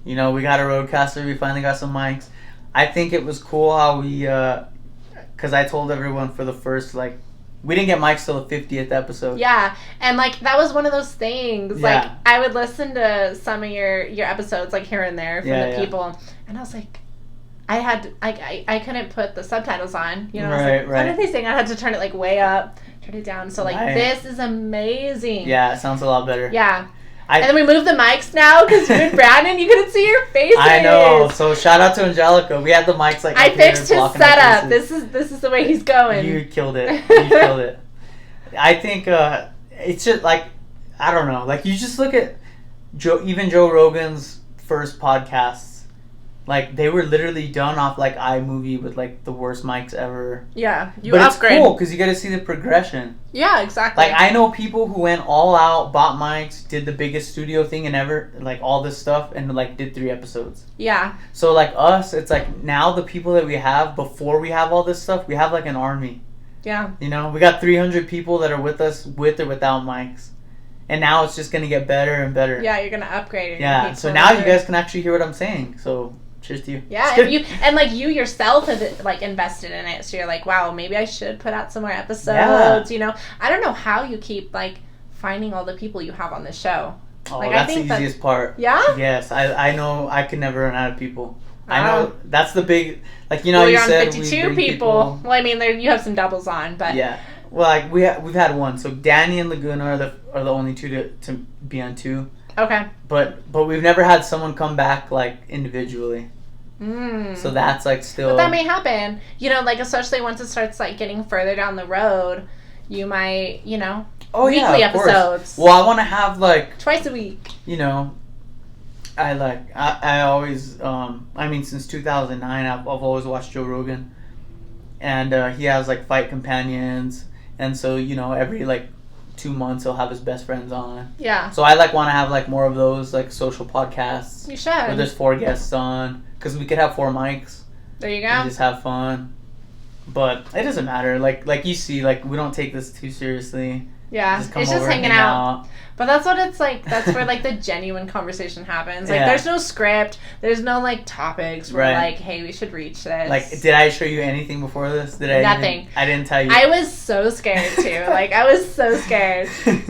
You know, we got a roadcaster. We finally got some mics. I think it was cool how we, because I told everyone for the first, like, we didn't get mics till the 50th episode. Yeah, and, like, that was one of those things. Yeah. Like, I would listen to some of your episodes, like, here and there from the people, and I was like, I couldn't put the subtitles on, you know? Right. What are they saying? I had to turn it, like, way up, turn it down. So, like, this is amazing. Yeah, it sounds a lot better. Yeah. And then we moved the mics now because you and Brandon, you couldn't see your faces. I know. So shout out to Angelica. We had the mics like. I fixed his setup. This is the way he's going. You killed it. You killed it. I think it's just like, I don't know. Like, you just look at Joe Rogan's first podcasts. Like, they were literally done off like iMovie with like the worst mics ever. Yeah, but upgrade. It's cool because you get to see the progression. Yeah, exactly. Like, I know people who went all out, bought mics, did the biggest studio thing and ever, like all this stuff, and like did 3 episodes. Yeah. So like us, it's like now the people that we have before we have all this stuff, we have like an army. Yeah. You know, we got 300 people that are with us with or without mics. And now it's just going to get better and better. Yeah, you're going to upgrade it. Yeah, so now you guys can actually hear what I'm saying. So, cheers to you. Yeah, and you yourself have like invested in it. So you're like, wow, maybe I should put out some more episodes, you know. I don't know how you keep like finding all the people you have on the show. Oh, like, that's the easiest part. Yeah? Yes, I know I could never run out of people. I know that's the big, like, you know, you said on 52 people. Well, I mean, you have some doubles on, but yeah. Well, like we've had one. So Danny and Laguna are the only 2 to be on 2. Okay. But we've never had someone come back like individually. So that's like still. But that may happen. You know, like especially once it starts like getting further down the road, you might, you know, weekly episodes. Well, I want to have like twice a week. You know, I always I mean since 2009 I've always watched Joe Rogan, and he has like fight companions, and so you know every like 2 months he'll have his best friends on. Yeah. So I like want to have like more of those like social podcasts. You should. Where there's 4 guests on, because we could have 4 mics. There you go. And just have fun. But it doesn't matter. Like you see, like we don't take this too seriously. Yeah, it's just hanging out. But that's what it's like. That's where like the genuine conversation happens. Like there's no script. There's no like topics where like, hey, we should reach this. Like, did I show you anything before this? Nothing. I didn't tell you. I was so scared too. Like I was so scared.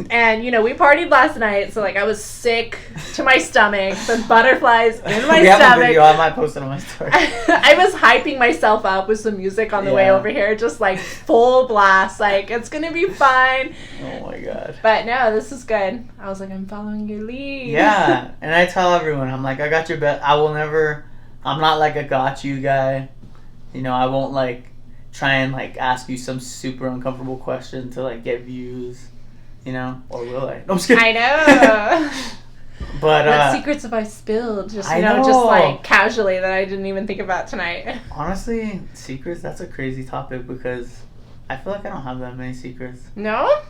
And you know, we partied last night, so like I was sick to my stomach. The butterflies in my stomach. We have a video. I might post it on my story. I was hyping myself up with some music on the way over here, just like full blast. Like it's gonna be fine. Oh my god. But no, this is good. I was like, I'm following your lead. Yeah, and I tell everyone, I'm like, I got your bet. I'm not like a got you guy. You know, I won't like try and like ask you some super uncomfortable question to like get views. You know, or will I? No, I'm just kidding. I know. But what secrets have I spilled? Just just like casually that I didn't even think about tonight. Honestly, secrets, that's a crazy topic because I feel like I don't have that many secrets. No?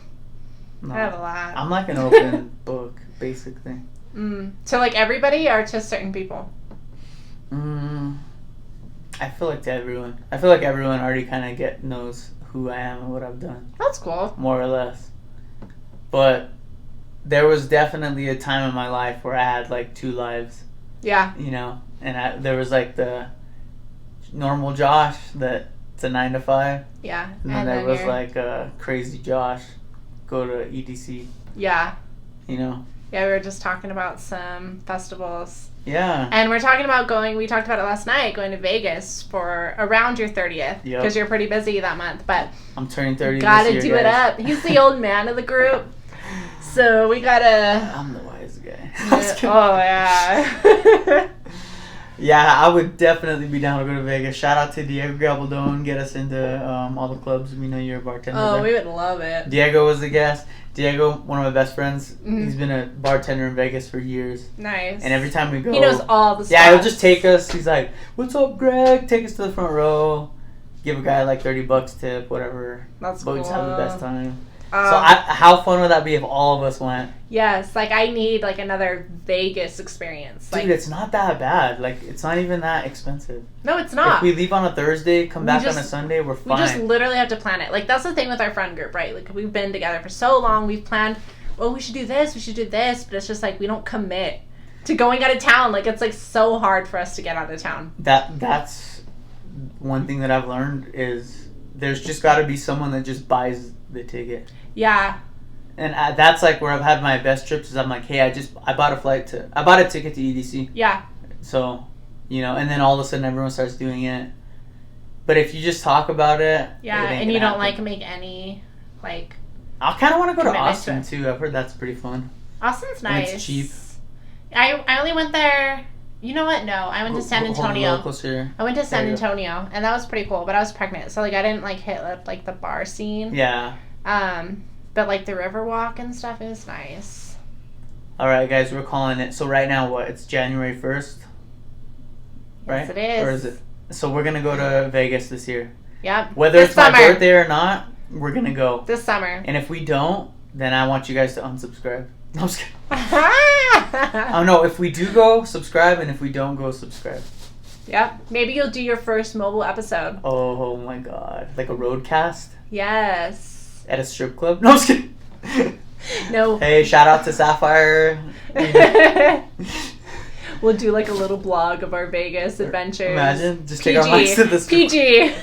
No. I have a lot. I'm like an open book, basically. So like everybody or to certain people? I feel like to everyone. I feel like everyone already kind of knows who I am and what I've done. That's cool. More or less. But there was definitely a time in my life where I had like 2 lives. Yeah. You know, and there was like the normal Josh that's a 9 to 5. Yeah. And then there was like a crazy Josh. Go to EDC. Yeah. You know? Yeah, we were just talking about some festivals. Yeah. And we're talking about we talked about it last night, going to Vegas for around your 30th. Because you're pretty busy that month. But I'm turning 30 gotta this year, do it up. He's the old man of the group. So we gotta. I'm the wise guy. Oh yeah. Yeah, I would definitely be down to go to Vegas. Shout out to Diego Gabaldon. Get us into all the clubs. We know you're a bartender. Oh, there. we would love it. Diego was the guest. Diego, one of my best friends. Mm-hmm. He's been a bartender in Vegas for years. Nice. And every time we go, he knows all the spots. Yeah, he'll just take us. He's like, "What's up, Greg? Take us to the front row. Give a guy like $30 tip, whatever. That's but cool. we just have the best time." How fun would that be if all of us went? Yes, like I need like another Vegas experience. Dude, like, it's not that bad. Like, it's not even that expensive. No, it's not. If we leave on a Thursday, come back on a Sunday, we're fine. We just literally have to plan it. Like, that's the thing with our friend group, right? Like, we've been together for so long. We've planned, well, we should do this, we should do this. But it's just like, we don't commit to going out of town. Like, it's like so hard for us to get out of town. That's one thing that I've learned is there's just got to be someone that just buys the ticket. Yeah. And that's like where I've had my best trips is I'm like, hey, I bought a ticket to EDC. Yeah. So, and then all of a sudden everyone starts doing it. But if you just talk about it, yeah, and you don't like make any like. I kind of want to go to Austin too. I've heard that's pretty fun. Austin's nice. And it's cheap. I only went there. You know what? No, I went to San Antonio. I went to San Antonio, and that was pretty cool. But I was pregnant, so like I didn't like hit up like the bar scene. Yeah. But like the Riverwalk and stuff is nice. All right, guys, we're calling it. So right now, it's January 1st, right? Yes, it is. Or is it? So we're gonna go to Vegas this year. Yep. Whether it's my birthday or not, we're gonna go this summer. And if we don't, then I want you guys to unsubscribe. No, I'm just kidding. Oh no! If we do go, subscribe, and if we don't go, subscribe. Yep. Maybe you'll do your first mobile episode. Oh my god! Like a roadcast. Yes. At a strip club? No, I'm just kidding. No. Hey, shout out to Sapphire. We'll do like a little blog of our Vegas adventures. Imagine, just take our mics to the strip PG.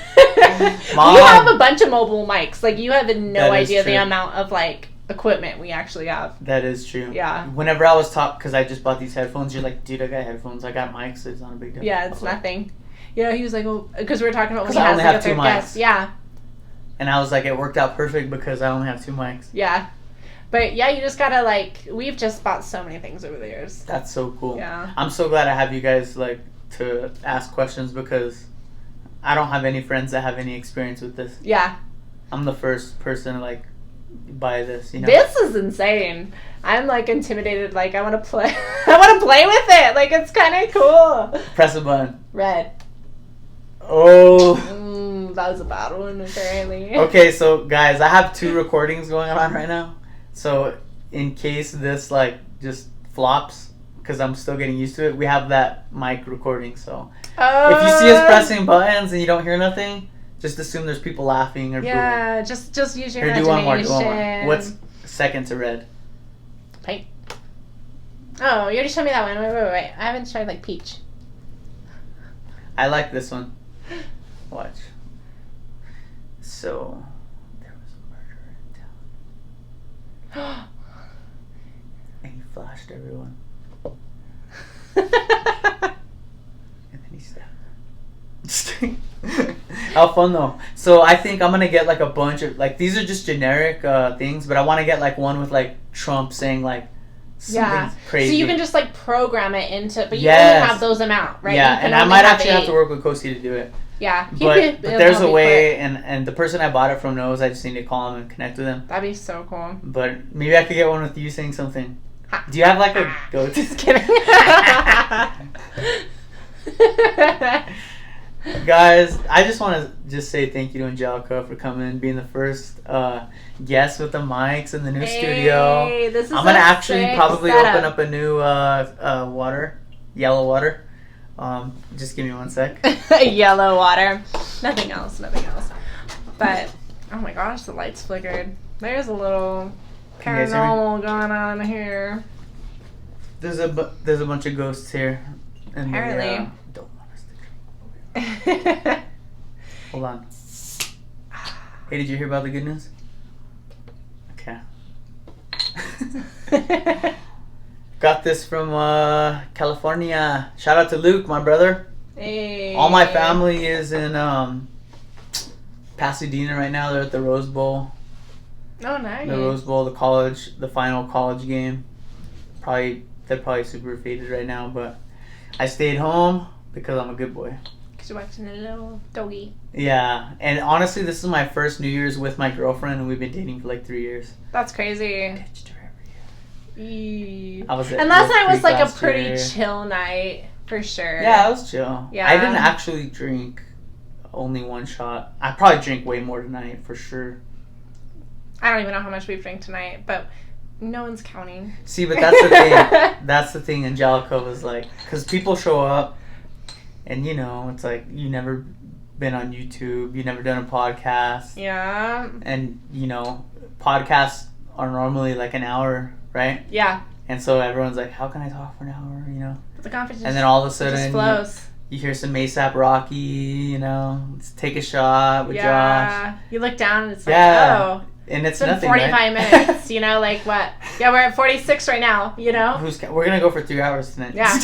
Mom. We have a bunch of mobile mics. Like, you have no idea true. the amount of like equipment we actually have. That is true. Yeah. Whenever I was taught, because I just bought these headphones, you're like, dude, I got headphones. I got mics. It's not a big deal. Yeah, it's nothing. Yeah, he was like, well, because we were talking about when he I has only like have a third 2 mics. guest. Yeah. And I was like, it worked out perfect because I only have 2 mics. Yeah. But yeah, you just gotta like, we've just bought so many things over the years. That's so cool. Yeah. I'm so glad I have you guys like to ask questions because I don't have any friends that have any experience with this. Yeah. I'm the first person to like buy this, This is insane. I'm like intimidated, like I want to play. I want to play with it. Like it's kind of cool. Press a button. Red. Oh. That was a bad one, apparently. Okay, so guys, I have 2 recordings going on right now. So in case this like just flops, because I'm still getting used to it, we have that mic recording. So if you see us pressing buttons and you don't hear nothing, just assume there's people laughing or booing. Just use your Here, imagination. do one more. What's second to red? Pink. Oh, you already showed me that one. Wait. I haven't tried like peach. I like this one. Watch. So, there was a murderer in town. And he flashed everyone. And then he stabbed. How fun though. So I think I'm gonna get like a bunch of like these are just generic things, but I want to get like one with like Trump saying like something crazy. So you can just like program it into, but you only have those amount, right? Yeah, and I might actually have to work with Kosi to do it. Yeah, but there's a way, and the person I bought it from knows. I just need to call him and connect with him. That'd be so cool. But maybe I could get one with you saying something. Do you have like a go-to? Just kidding. Guys, I just want to say thank you to Angelica for coming and being the first guest with the mics in the new studio. This is I'm gonna actually probably setup. open up a new yellow water. Just give me 1 sec. Yellow water. Nothing else. But oh my gosh, the lights flickered. There's a little paranormal going on here. There's a bunch of ghosts here. And apparently. They, don't want us to come. Hold on. Hey, did you hear about the good news? Okay. Got this from California. Shout out to Luke, my brother. Hey. All my family is in Pasadena right now. They're at the Rose Bowl. Oh, nice. The Rose Bowl, the final college game. They're probably super faded right now, but I stayed home because I'm a good boy. Because you're watching a little doggy. Yeah, and honestly, this is my first New Year's with my girlfriend, and we've been dating for like 3 years. That's crazy. Ditched her every And year. last night was like a pretty chill night, for sure. Yeah, it was chill. Yeah. I didn't actually drink only one shot. I probably drink way more tonight, for sure. I don't even know how much we've drank tonight, but no one's counting. See, but that's the thing. That's the thing Angelica was like, because people show up, and it's like, you never been on YouTube, you never done a podcast. Yeah. And, podcasts are normally like an hour, right? Yeah. And so everyone's like, how can I talk for an hour, The conference and then all of a sudden, just flows. You hear some A$AP Rocky, let's take a shot with Josh. Yeah. You look down and it's like, oh. And it's been nothing, 45 right? minutes, like what? Yeah, we're at 46 right now, We're going to go for 3 hours tonight. Yeah.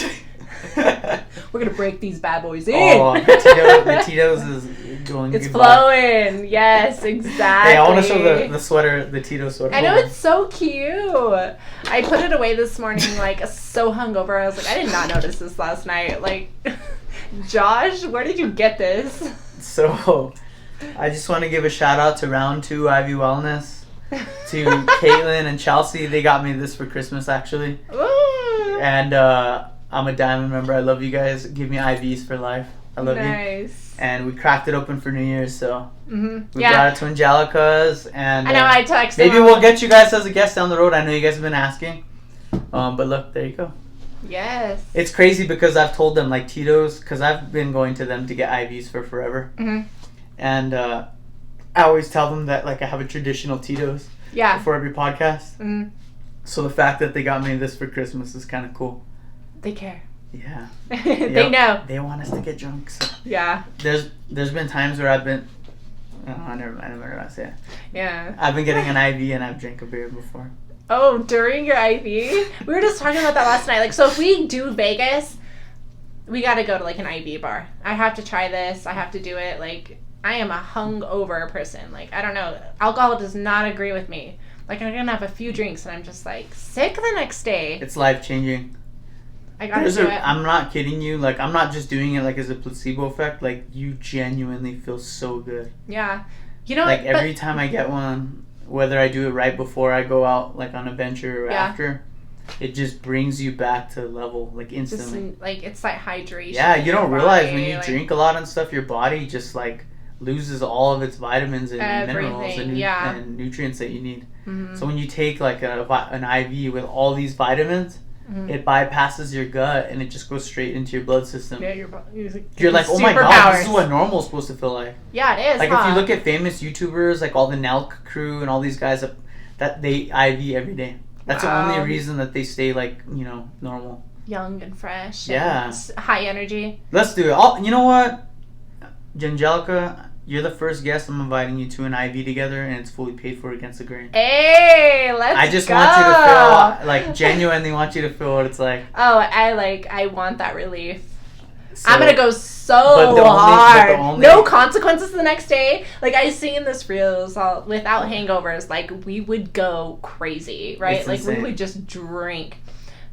We're going to break these bad boys in. Oh, the Tito's is going It's goodbye. Flowing. Yes, exactly. Hey, I want to show the sweater, the Tito sweater. I know, it's so cute. I put it away this morning, so hungover. I was like, I did not notice this last night. Josh, where did you get this? So, I just want to give a shout out to Round 2 Ivy Wellness, to Caitlin and Chelsea. They got me this for Christmas, actually. Ooh. And I'm a Diamond member. I love you guys. Give me IVs for life. I love you. Nice. And we cracked it open for New Year's, so we Yeah. brought it to Angelica's. And I know, I texted maybe them. we'll get you guys as a guest down the road. I know you guys have been asking. But look, there you go. Yes. It's crazy because I've told them, like, Tito's, because I've been going to them to get IVs for forever. Mm-hmm. And I always tell them that, like, I have a traditional Tito's before every podcast. Mm-hmm. So the fact that they got me this for Christmas is kind of cool. They care. Yeah. They know. They want us to get drunk. So. Yeah. There's been times where I've been... Oh, never mind. I'm not going to say it. Yeah. I've been getting an IV and I've drank a beer before. Oh, during your IV? We were just talking about that last night. So if we do Vegas, we got to go to, an IV bar. I have to try this. I have to do it. I am a hungover person. I don't know. Alcohol does not agree with me. I'm going to have a few drinks and I'm just, sick the next day. It's life-changing. I got to do it. I'm not kidding you. I'm not just doing it, as a placebo effect. You genuinely feel so good. Yeah. Every time I get one, whether I do it right before I go out, on a venture or after, it just brings you back to level, instantly. Just, it's that hydration. Yeah, you don't realize when you drink a lot and stuff, your body just, loses all of its vitamins and minerals and nutrients that you need. Mm-hmm. So when you take, an IV with all these vitamins, it bypasses your gut and it just goes straight into your blood system. Yeah, you're like, oh my god, this is what normal is supposed to feel like. Yeah, it is. If you look at famous YouTubers, all the Nelk crew and all these guys that they IV every day. That's the only reason that they stay normal. Young and fresh. Yeah. And high energy. Let's do it. You know what, Angelica? You're the first guest. I'm inviting you to an IV together, and it's fully paid for against the grain. Hey, let's go. I just want you to feel, genuinely want you to feel what it's like. Oh, I want that relief. So, I'm going to go so hard. No consequences the next day. I see in this reels, without hangovers, we would go crazy, right? We would just drink.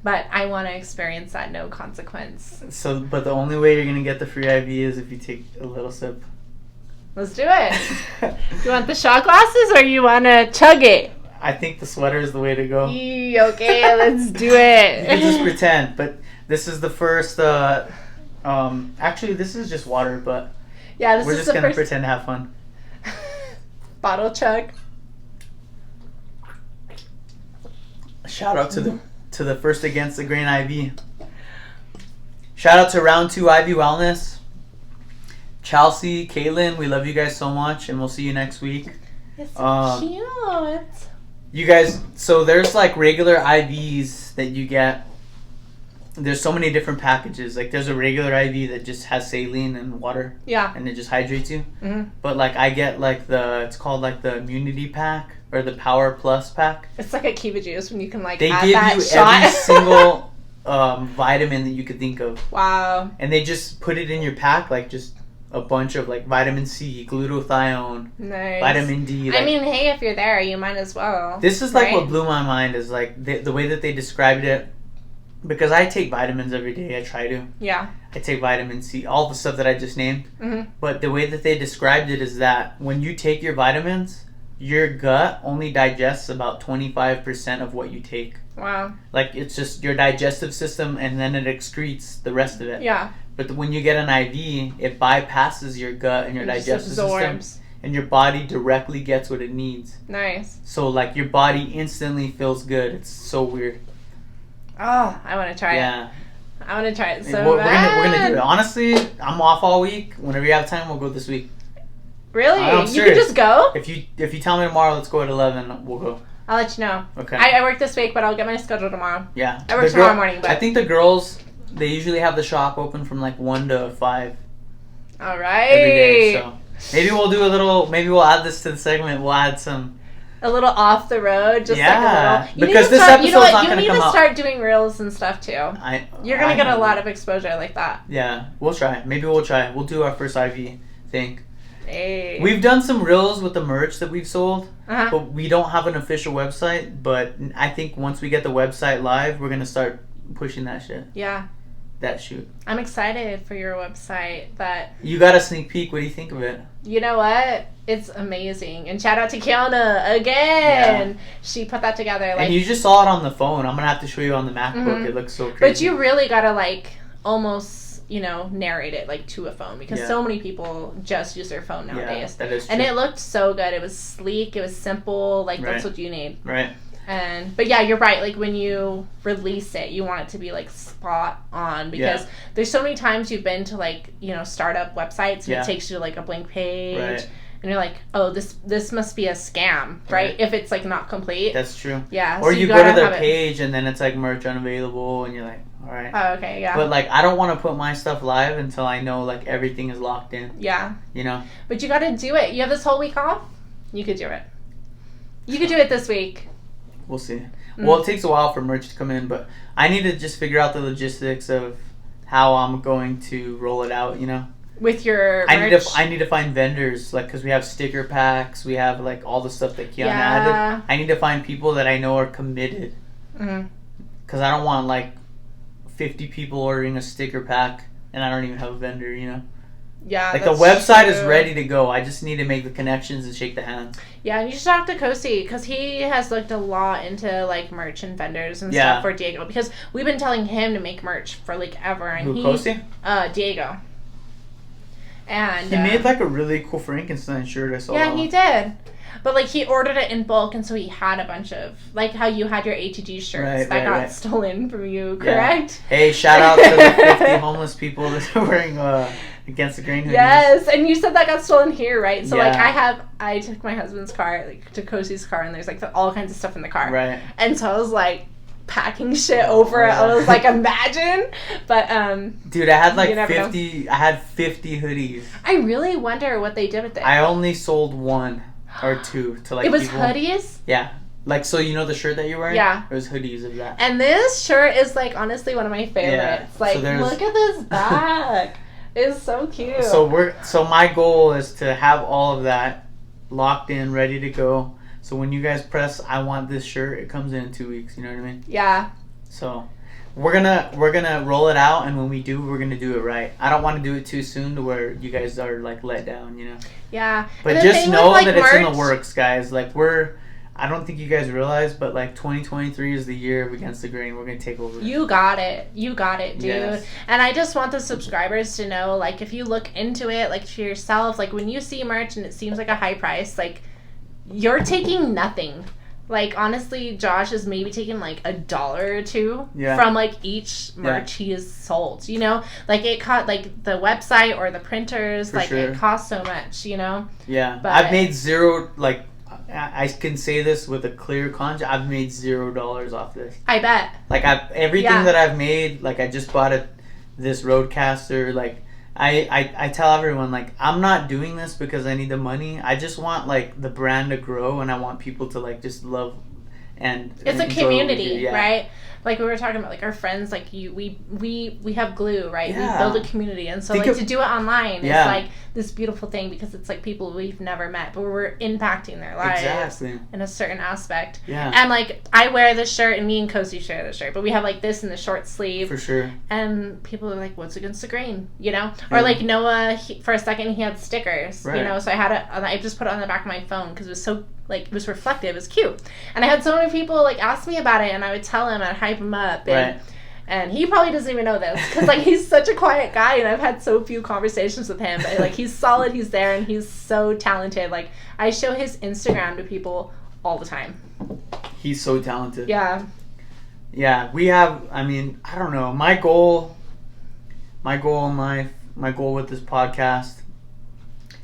But I want to experience that no consequence. So, but the only way you're going to get the free IV is if you take a little sip. Let's do it. You want the shot glasses or you want to chug it? I think the sweater is the way to go. Okay, let's do it. You can just pretend, but this is the first, actually this is just water, but yeah, we're just going to pretend to have fun. Bottle chug. Shout out to the first Against the Grain IV. Shout out to Round 2 IV Wellness. Chelsea, Caitlin, we love you guys so much, and we'll see you next week. It's so cute. You guys, so there's regular IVs that you get. There's so many different packages. There's a regular IV that just has saline and water. Yeah. And it just hydrates you. Mm-hmm. But I get it's called the Immunity Pack or the Power Plus Pack. It's like a Kiva Juice when you can they add give that you shot. every single vitamin that you could think of. Wow. And they just put it in your pack just a bunch of like vitamin C, glutathione, Nice. vitamin D. Like, I mean, hey, if you're there, you might as well. this is like right? what blew my mind is like the way that they described it. Because I take vitamins every day. I try to. Yeah. I take vitamin C, all the stuff that I just named. Mm-hmm. But the way that they described it is that when you take your vitamins, your gut only digests about 25% of what you take. Wow. Like, it's just your digestive system, and then it excretes the rest of it. Yeah. But when you get an IV, it bypasses your gut and your digestive system, and your body directly gets what it needs. Nice. So, like, your body instantly feels good. It's so weird. Oh, I want to try it. Yeah. I want to try it so we're bad. We're gonna do it. Honestly, I'm off all week. Whenever you have time, we'll go this week. Really? I'm You can just go? If you tell me tomorrow, let's go at 11. We'll go. I'll let you know. Okay. I work this week, but I'll get my schedule tomorrow. Yeah. I work tomorrow morning, but I think the girls, they usually have the shop open from like 1 to 5 all right. every day. So maybe we'll do a little. Maybe we'll add this to the segment. We'll add some. A little off the road, just like a little. Because this episode's not gonna come out. You need to start doing reels and stuff too. You're gonna get a lot of exposure like that. Yeah, we'll try. Maybe we'll try. We'll do our first IV thing. Hey. We've done some reels with the merch that we've sold, Uh-huh. but we don't have an official website. But I think once we get the website live, we're gonna start pushing that shit. Yeah. That shoot. I'm excited for your website. You got a sneak peek. What do you think of it? You know what? It's amazing. And shout out to Kiana again. Yeah. She put that together. Like, and you just saw it on the phone. I'm gonna have to show you on the MacBook. Mm-hmm. It looks so crazy. But you really gotta like almost, narrate it like to a phone because so many people just use their phone nowadays. Yeah, that is true. And it looked so good. It was sleek. It was simple. Like that's what you need. Right. But yeah, you're right. Like when you release it, you want it to be like spot on because there's so many times you've been to like, startup websites and it takes you to like a blank page and you're like, oh, this must be a scam, right? If it's like not complete. That's true. Yeah. Or so you go to their page and then it's like merch unavailable and you're like, all right. Oh, okay, yeah. But like I don't want to put my stuff live until I know like everything is locked in. Yeah. But you got to do it. You have this whole week off. You could do it. You could do it this week. We'll see. Well, it takes a while for merch to come in, but I need to just figure out the logistics of how I'm going to roll it out, With your merch? I need to find vendors, like, because we have sticker packs, we have, like, all the stuff that Kiana added. I need to find people that I know are committed. Because I don't want, like, 50 people ordering a sticker pack, and I don't even have a vendor, Yeah, like the website is ready to go. I just need to make the connections and shake the hands. Yeah, and you should talk to Kosi because he has looked a lot into like merch and vendors and stuff for Diego because we've been telling him to make merch for like ever. And Kosi? Diego. And he made like a really cool Frankenstein shirt. I saw. Yeah, he did. But like he ordered it in bulk, and so he had a bunch of like how you had your ATG shirts that got stolen from you, correct? Yeah. Hey, shout out to the 50 homeless people that are wearing Against the Grain hoodies. Yes, and you said that got stolen here, right? So like I took my husband's car like to Kosi's car, and there's like all kinds of stuff in the car, right? And so I was like packing shit over it. I was like, imagine, but dude, I had like 50. I had 50 hoodies. I really wonder what they did with it. I only sold 1 or 2 to like. It was people. Hoodies. Yeah. Like, so the shirt that you're wearing? Yeah. It was hoodies of that. And this shirt is, like, honestly one of my favorites. Yeah. Like, look at this back. It's so cute. So my goal is to have all of that locked in, ready to go. So when you guys press, I want this shirt, it comes in 2 weeks. You know what I mean? Yeah. So we're gonna roll it out, and when we do, we're gonna do it right. I don't want to do it too soon to where you guys are, like, let down, Yeah. But just know that it's in the works, guys. Like, I don't think you guys realize, but like 2023 is the year of Against the Grain. We're going to take over. You got it, dude. Yes. And I just want the subscribers to know, like, if you look into it, like, for yourself, like, when you see merch and it seems like a high price, like, you're taking nothing. Like, honestly, Josh is maybe taking, like, $1 or $2 from, like, each merch he has sold, Like, it cost, like, the website or the printers, it costs so much, Yeah. But I've made zero, like, I can say this with a clear conscience. I've made $0 off this. I bet. Like everything that I've made, like I just bought this Roadcaster. Like I tell everyone, like, I'm not doing this because I need the money. I just want like the brand to grow, and I want people to like just love and it's a enjoy what we community, do. right? Like we were talking about, like our friends, like we have glue, right? Yeah. We build a community, and so Think like to do it online is Yeah. like this beautiful thing because it's like people we've never met, but we're impacting their lives Exactly. in a certain aspect. Yeah. And like I wear this shirt, and me and Kosi share this shirt, but we have like this in the short sleeve. For sure. And people are like, "What's against the grain?" You know, or Yeah. like Noah. For a second, he had stickers. Right. You know, so I had it. I just put it on the back of my phone because it was so like it was reflective. It was cute, and I had so many people like ask me about it, and I would tell him, I'd hype him up, and, Right. and he probably doesn't even know this because like he's such a quiet guy, and I've had so few conversations with him. But like he's solid, he's there, and he's so talented. Like I show his Instagram to people all the time. He's so talented. Yeah. Yeah, we have. I mean, I don't know. My goal in life, my goal with this podcast,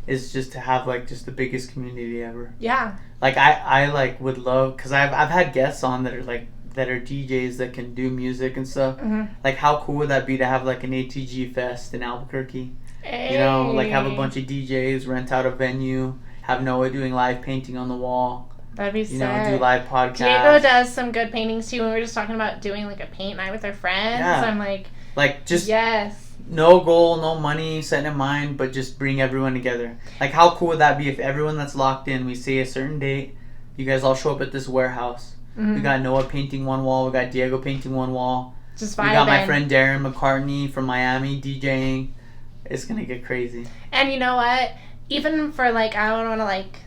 is just to have like just the biggest community ever. Yeah. Like I like would love, because I've had guests on that are DJs that can do music and stuff. Mm-hmm. Like how cool would that be to have like an ATG fest in Albuquerque? You know, like have a bunch of DJs, rent out a venue, have Noah doing live painting on the wall. That'd be sick. You know, do live podcasts. Diego does some good paintings too. When we were just talking about doing like a paint night with our friends, Yeah. I'm like just yes. no goal, no money set in mind, but just bring everyone together. Like how cool would that be if everyone that's locked in, we say a certain date, you guys all show up at this warehouse. Mm-hmm. We got Noah painting one wall, we got Diego painting one wall. Just We vibing. got my friend Darren McCartney from Miami DJing. It's gonna get crazy. And you know what? Even for like, I don't want to like,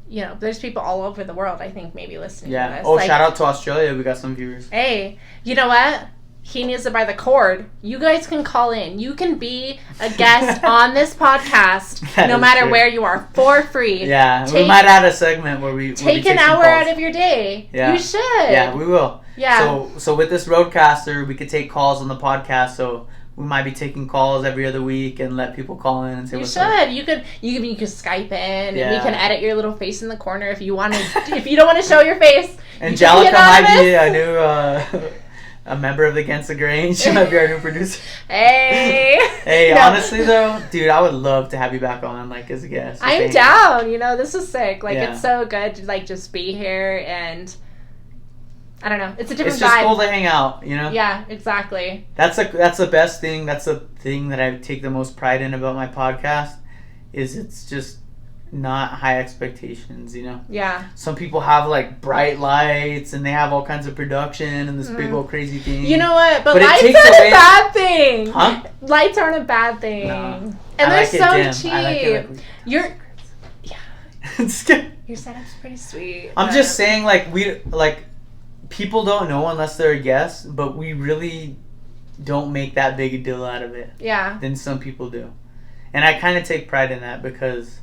you know, there's people all over the world, I think, maybe listening to Yeah. this. Oh, like, shout out to Australia. We got some viewers. Hey, you know what? He needs to buy the cord. You guys can call in. You can be a guest on this podcast, That no is matter true. where you are, for free. Yeah, we Take- might add a segment where we Take some an hour calls. out of your day. Yeah. You should. Yeah, we will. Yeah. So with this Roadcaster, we could take calls on the podcast. So we might be taking calls every other week and let people call in and say You what's should. up. You could Skype in, and we Yeah. can edit your little face in the corner if you want to. If you don't want to show your face, Angelica might be anonymous. a new a member of the Against the Grain. She might be our new producer. Hey. Hey, No. honestly though, dude, I would love to have you back on, like as a guest. Just I'm hang out. down. You know, this is sick. Like Yeah. it's so good to like just be here, and I don't know. It's a different It's just vibe. cool to hang out, you know. Yeah, exactly. That's the best thing. That's the thing that I take the most pride in about my podcast, is it's just not high expectations, you know. Yeah. Some people have like bright lights and they have all kinds of production and this big old crazy thing. You know what? But But it lights takes aren't away- a bad thing. Huh? Lights aren't a bad thing. No. And I they're like it so dim. cheap. I like it like- Your Just kidding. your setup's pretty sweet. I'm but- just saying, like people don't know unless they're a guest, but we really don't make that big a deal out of it Yeah. than some people do. And I kind of take pride in that because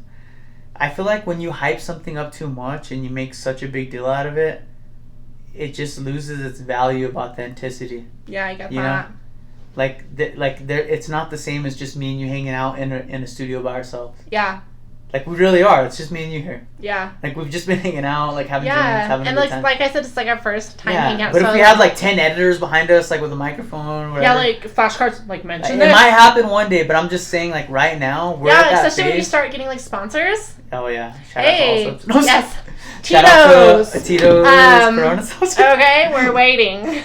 I feel like when you hype something up too much and you make such a big deal out of it, it just loses its value of authenticity. Yeah, I get You that. It's not the same as just me and you hanging out in a studio by ourselves. Yeah. Like we really are. It's just me and you here. Yeah. Like we've just been hanging out, like having drinks, Yeah. having a And good time. like I said, it's like our first time yeah, hanging out. but so if we had like 10 editors behind us, like with a microphone, or whatever, yeah, like flashcards, like mention it this. might happen one day. But I'm just saying, like right now, we're at Yeah, that especially when you phase. start getting like sponsors. Oh yeah, shout Hey, out to all subs. yes, Shout out to Tito's. Tito's Corona sauce. Okay, we're waiting.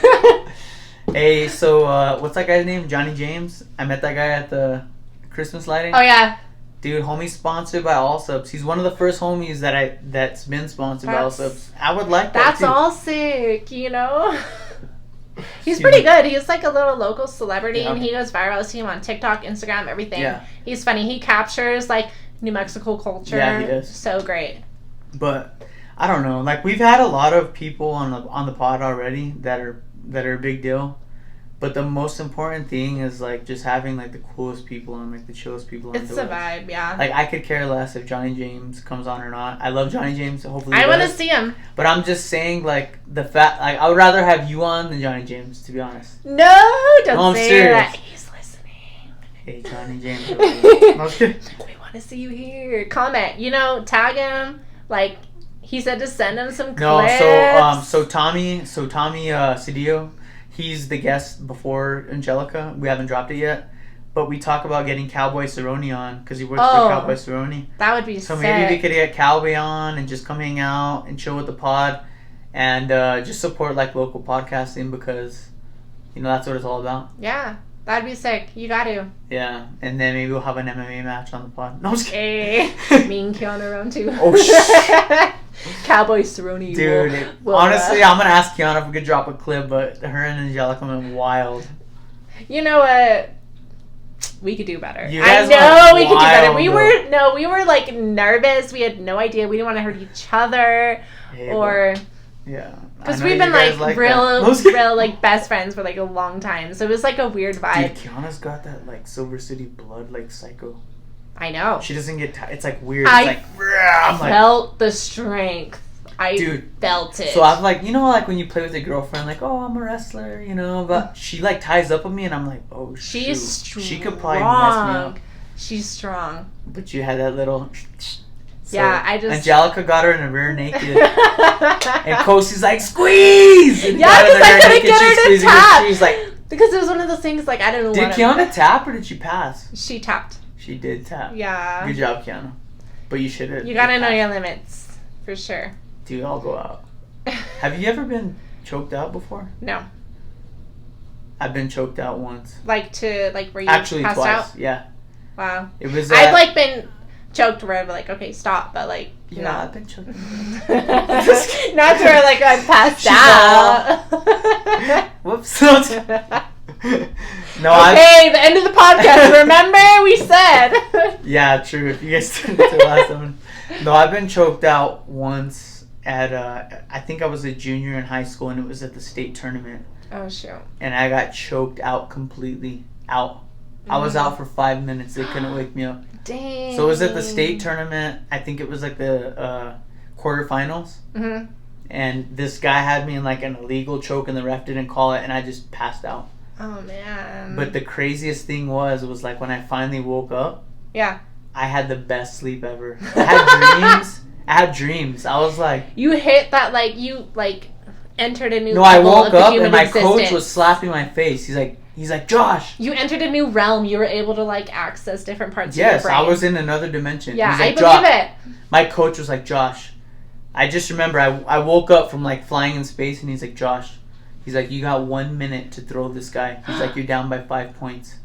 Hey, so what's that guy's name? Johnny James. I met that guy at the Christmas lighting. Oh yeah, Dude, homie's sponsored by All Subs. He's one of the first homies that's been sponsored by All Subs. I would like that that's too. all sick. You know. He's Excuse pretty me. good. He's like a little local celebrity, Yeah. and he goes viral. I see him on TikTok, Instagram, everything. Yeah. He's funny. He captures like New Mexico culture. Yeah, he does. So great. But I don't know. Like we've had a lot of people on the pod already that are a big deal. But the most important thing is like just having like the coolest people and like the chillest people. It's a vibe, yeah. Like I could care less if Johnny James comes on or not. I love Johnny James. Hopefully, I he want to does. see him. But I'm just saying, like the fact, like I would rather have you on than Johnny James, to be honest. No, don't No, I'm say serious. that. He's listening. Hey, Johnny James. No, I'm kidding. We want to see you here. Comment. You know, tag him. Like he said to send him some No, clips. so Tommy Cedillo, he's the guest before Angelica. We haven't dropped it yet, but we talk about getting Cowboy Cerrone on because he works Oh. for Cowboy Cerrone. That would be So sick. maybe we could get Cowboy on and just come hang out and chill with the pod. and just support like local podcasting because that's what it's all about. Yeah, that'd be sick. You got to. Yeah, and then maybe we'll have an MMA match on the pod. No, I'm just kidding. Hey, me and Kiana round 2. Oh shit. Cowboy Cerrone. Dude, honestly, I'm gonna ask Kiana if we could drop a clip, but her and Angelica went wild. You know what? We could do better. You I guys know went we could do better. wild, We were like nervous. We had no idea. We didn't want to hurt each other, Hey, or yeah, because I know we've been you guys like that. real like best friends for like a long time. So it was like a weird vibe. Dude, Kiana's got that like Silver City blood, like psycho. I know. She doesn't get it's like weird. I It's like, I'm like, felt the strength. Dude, felt it. so I'm like, like when you play with a girlfriend, like, oh, I'm a wrestler, but she like ties up with me, and I'm like, oh, she's strong. She could probably mess me up. She's strong. But you had that little. So yeah, I just. Angelica got her in a rear naked, and Kosi's like, squeeze. And yeah, because I couldn't get her to tap. She's like, because it was one of those things like I didn't. Did Kiana tap or did she pass? She tapped. She did tap. Yeah. Good job, Kiana. But you should have. You gotta know your limits, for sure. Dude, I'll go out. Have you ever been choked out before? No. I've been choked out once. Like where you actually passed twice. out? Yeah. Wow. It was. I've like been choked where I'm like, okay, stop, but like. Yeah, no. I've been choked. Not where like I passed out. Whoops. No. Okay, the end of the podcast. Remember we said. Yeah, true. If you guys didn't do the last one. No, I've been choked out once at I think I was a junior in high school, and it was at the state tournament. Oh shoot. And I got choked out completely. Out. I was out for 5 minutes. They couldn't wake me up. Dang. So it was at the state tournament. I think it was like the quarterfinals. Mm-hmm. And this guy had me in like an illegal choke, and the ref didn't call it, and I just passed out. Oh man. But the craziest thing was like when I finally woke up. Yeah. I had the best sleep ever. I had dreams. I was like, you hit that like you like entered a new. No, I level woke of the up human and my existence. coach was slapping my face. He's like, Josh. You entered a new realm. You were able to like access different parts of your Yes, brain. I was in another dimension. Yeah, He's like, I believe it. My coach was like, Josh. I just remember I woke up from like flying in space, and he's like, Josh. He's like, you got 1 minute to throw this guy. He's like, you're down by 5 points.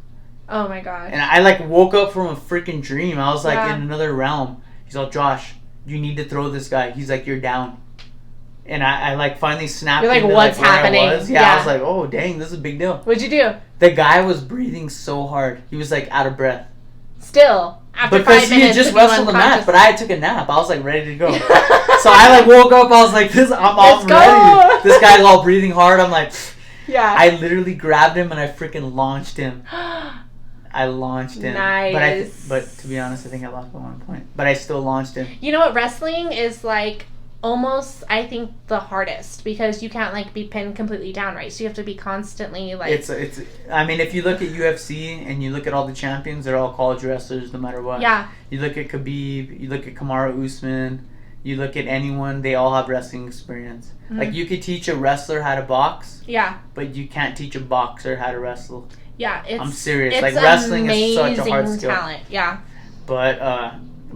Oh my gosh. And I like woke up from a freaking dream. I was like Yeah. in another realm. He's like, Josh, you need to throw this guy. He's like, you're down. And I like finally snapped. You're like, into, what's where I happening? was. Yeah, I was like, oh dang, this is a big deal. What'd you do? The guy was breathing so hard. He was like out of breath. Still, after Because 5 he minutes, had just of being wrestled the match, unconscious. but I took a nap. I was like ready to go. So I like woke up. I was like, I'm Let's go. ready. This guy's all breathing hard. I'm like, Yeah. I literally grabbed him and I freaking launched him. I launched him. Nice. But to be honest, I think I lost by 1 point. But I still launched him. You know what? Wrestling is like almost, I think, the hardest because you can't like be pinned completely down, right? So you have to be constantly like. It's. I mean, if you look at UFC and you look at all the champions, they're all college wrestlers, no matter what. Yeah. You look at Khabib. You look at Kamaru Usman. You look at anyone, they all have wrestling experience. Mm-hmm. Like, you could teach a wrestler how to box. Yeah. But you can't teach a boxer how to wrestle. Yeah, I'm serious. It's like, wrestling is such a hard amazing skill. talent. Yeah.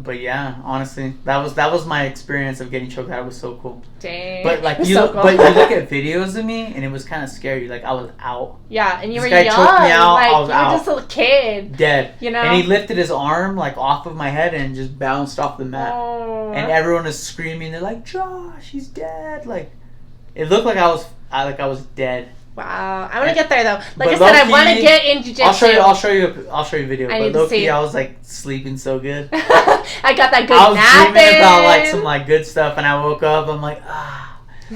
But yeah, honestly, that was my experience of getting choked out. It was so cool. Dang. But like It's you, so cool. but you look at videos of me, and it was kind of scary. Like, I was out, Yeah, and you This were guy young. choked me out, Like I was you out. were just a kid. dead. You know. And he lifted his arm like off of my head and just bounced off the mat. Oh. And everyone is screaming. They're like, "Josh, he's dead!" Like, it looked like I was dead. Wow, I want to get there though. Like I But said, I low-key, want to get in jiu-jitsu. I'll show you a video. I But need to low see key, it. I was like sleeping so good. I got that good I was napping. dreaming about like some like good stuff, and I woke up. I'm like,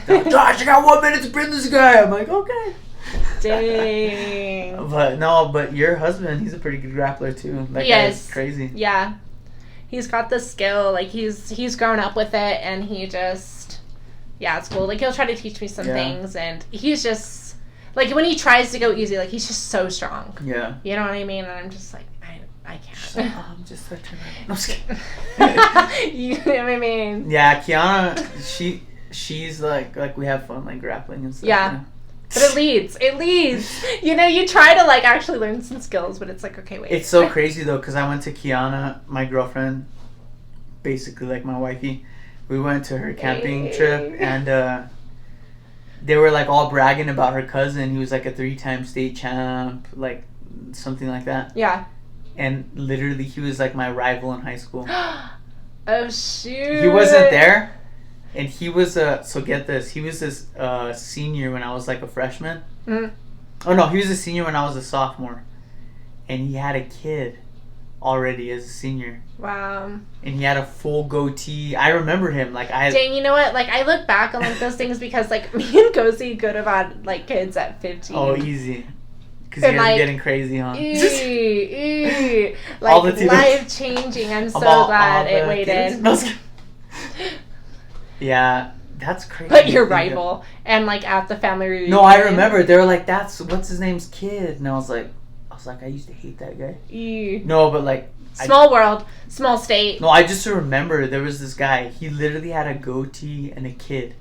They're like, Josh, you got 1 minute to pin this guy. I'm like, okay. Dang. But your husband, he's a pretty good grappler too. That guy's crazy. Yeah, he's got the skill. Like he's grown up with it, and he just it's cool. Like he'll try to teach me some things, and he's just like when he tries to go easy, like he's just so strong. Yeah. You know what I mean? And I'm just like I can't. I'm just such a. I'm just kidding. You know what I mean? Yeah, Kiana, she's like we have fun like grappling and stuff. Yeah. You know? But it leads. You know, you try to like actually learn some skills, but it's like, okay, wait. It's so crazy though, because I went to Kiana, my girlfriend, basically like my wifey. We went to her camping trip, and they were like all bragging about her cousin. He was like a 3-time state champ, like something like that. Yeah. And literally, he was like my rival in high school. Oh shoot! He wasn't there, and he was so get this. He was this senior when I was like a freshman. Mm. Oh no, he was a senior when I was a sophomore, and he had a kid already as a senior. Wow. And he had a full goatee. I remember him. Like Dang, you know what? Like I look back on like those things because like me and Kosi could have had like kids at 15. Oh, easy. Because you guys like, are getting crazy, huh? Like all the life changing. I'm so glad it waited. Yeah, that's crazy. But your rival and like at the family reunion. No, I remember they were like, "That's what's his name's kid," and I was like, I used to hate that guy. No, but like. Small world, small state. No, I just remember there was this guy. He literally had a goatee and a kid.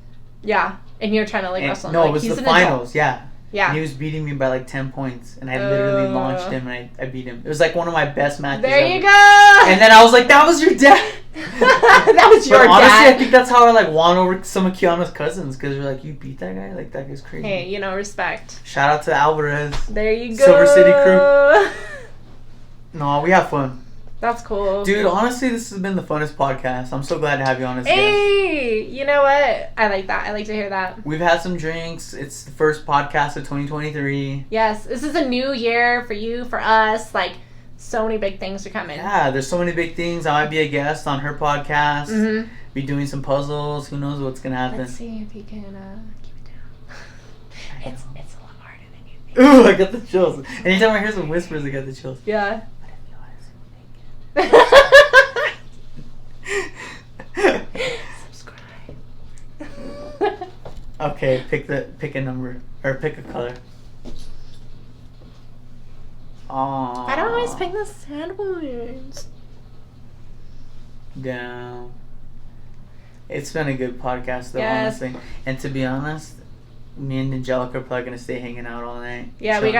Yeah, and you're trying to like wrestle him. No, like, it was he's the an finals. adult. Yeah. Yeah. And he was beating me by like 10 points, and I literally launched him and I beat him. It was like one of my best matches. There you ever. go. And then I was like, "That was your dad." That was your honestly, dad. I think that's how I like won over some of Kiana's cousins because they're like, "You beat that guy? Like that guy's crazy." Hey, respect. Shout out to Alvarez. There you go. Silver City crew. No, we have fun. That's cool. Dude, honestly, this has been the funnest podcast. I'm so glad to have you on as a guest. Hey, you know what? I like that. I like to hear that. We've had some drinks. It's the first podcast of 2023. Yes, this is a new year for you, for us. Like, so many big things are coming. Yeah, there's so many big things. I might be a guest on her podcast. Mm-hmm. Be doing some puzzles. Who knows what's going to happen. Let's see if you can keep it down. It's a lot harder than you think. Ooh, I got the chills. Anytime I hear some whispers, I got the chills. Yeah. Subscribe. Okay, pick a number or pick a color. Aww. I don't always pick the sad ones. Down. It's been a good podcast though, Yes. honestly. And to be honest, me and Angelica are probably gonna stay hanging out all night. Yeah, chilling.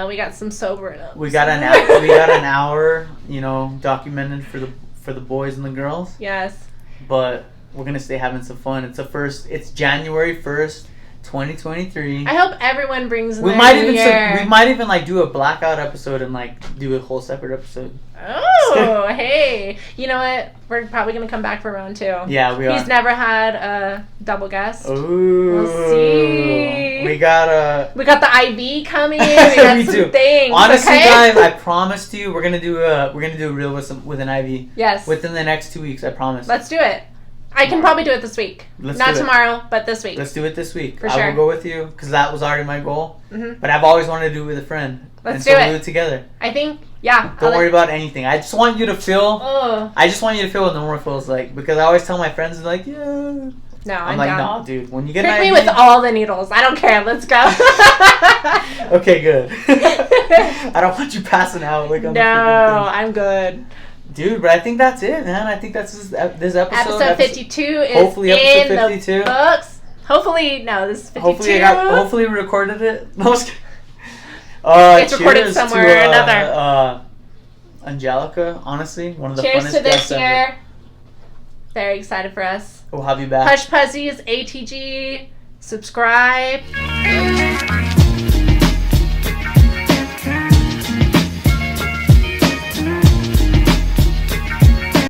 we got some sobering up. We got an hour. We got an hour. Documented for the boys and the girls. Yes. But we're gonna stay having some fun. It's January 1st, 2023. I hope everyone brings in We their might new even year. we might even like do a blackout episode and like do a whole separate episode. Oh, hey. You know what? We're probably going to come back for round 2. Yeah, we are. He's never had a double guest. Ooh. We'll see. We got the IV coming. We got some things. Honestly, okay? guys, I promise to you, we're gonna do a reel with an IV. Yes. Within the next 2 weeks, I promise. Let's do it. I can probably do it this week. Not tomorrow, but this week. Let's do it this week. For I sure. will go with you because that was already my goal. Mm-hmm. But I've always wanted to do it with a friend. Let's do it. We'll do it together. I think, yeah. Don't worry about anything. I just want you to feel. Oh. I just want you to feel what Nora feels like because I always tell my friends like, yeah. No, I'm like, down. no, dude. When you get Prick an me IV, with all the needles. I don't care. Let's go. Okay, good. I don't want you passing out like on the freaking thing. I'm good. Dude, but I think that's it, man. I think that's this episode. Episode 52 is hopefully in episode 52. the books. Hopefully, no, this is 52. Hopefully we recorded it. No, it's recorded somewhere or another. Angelica, honestly, one of the Cheers funnest to this guests year. ever. Very excited for us. We'll have you back. Hush Puzzies, ATG, subscribe.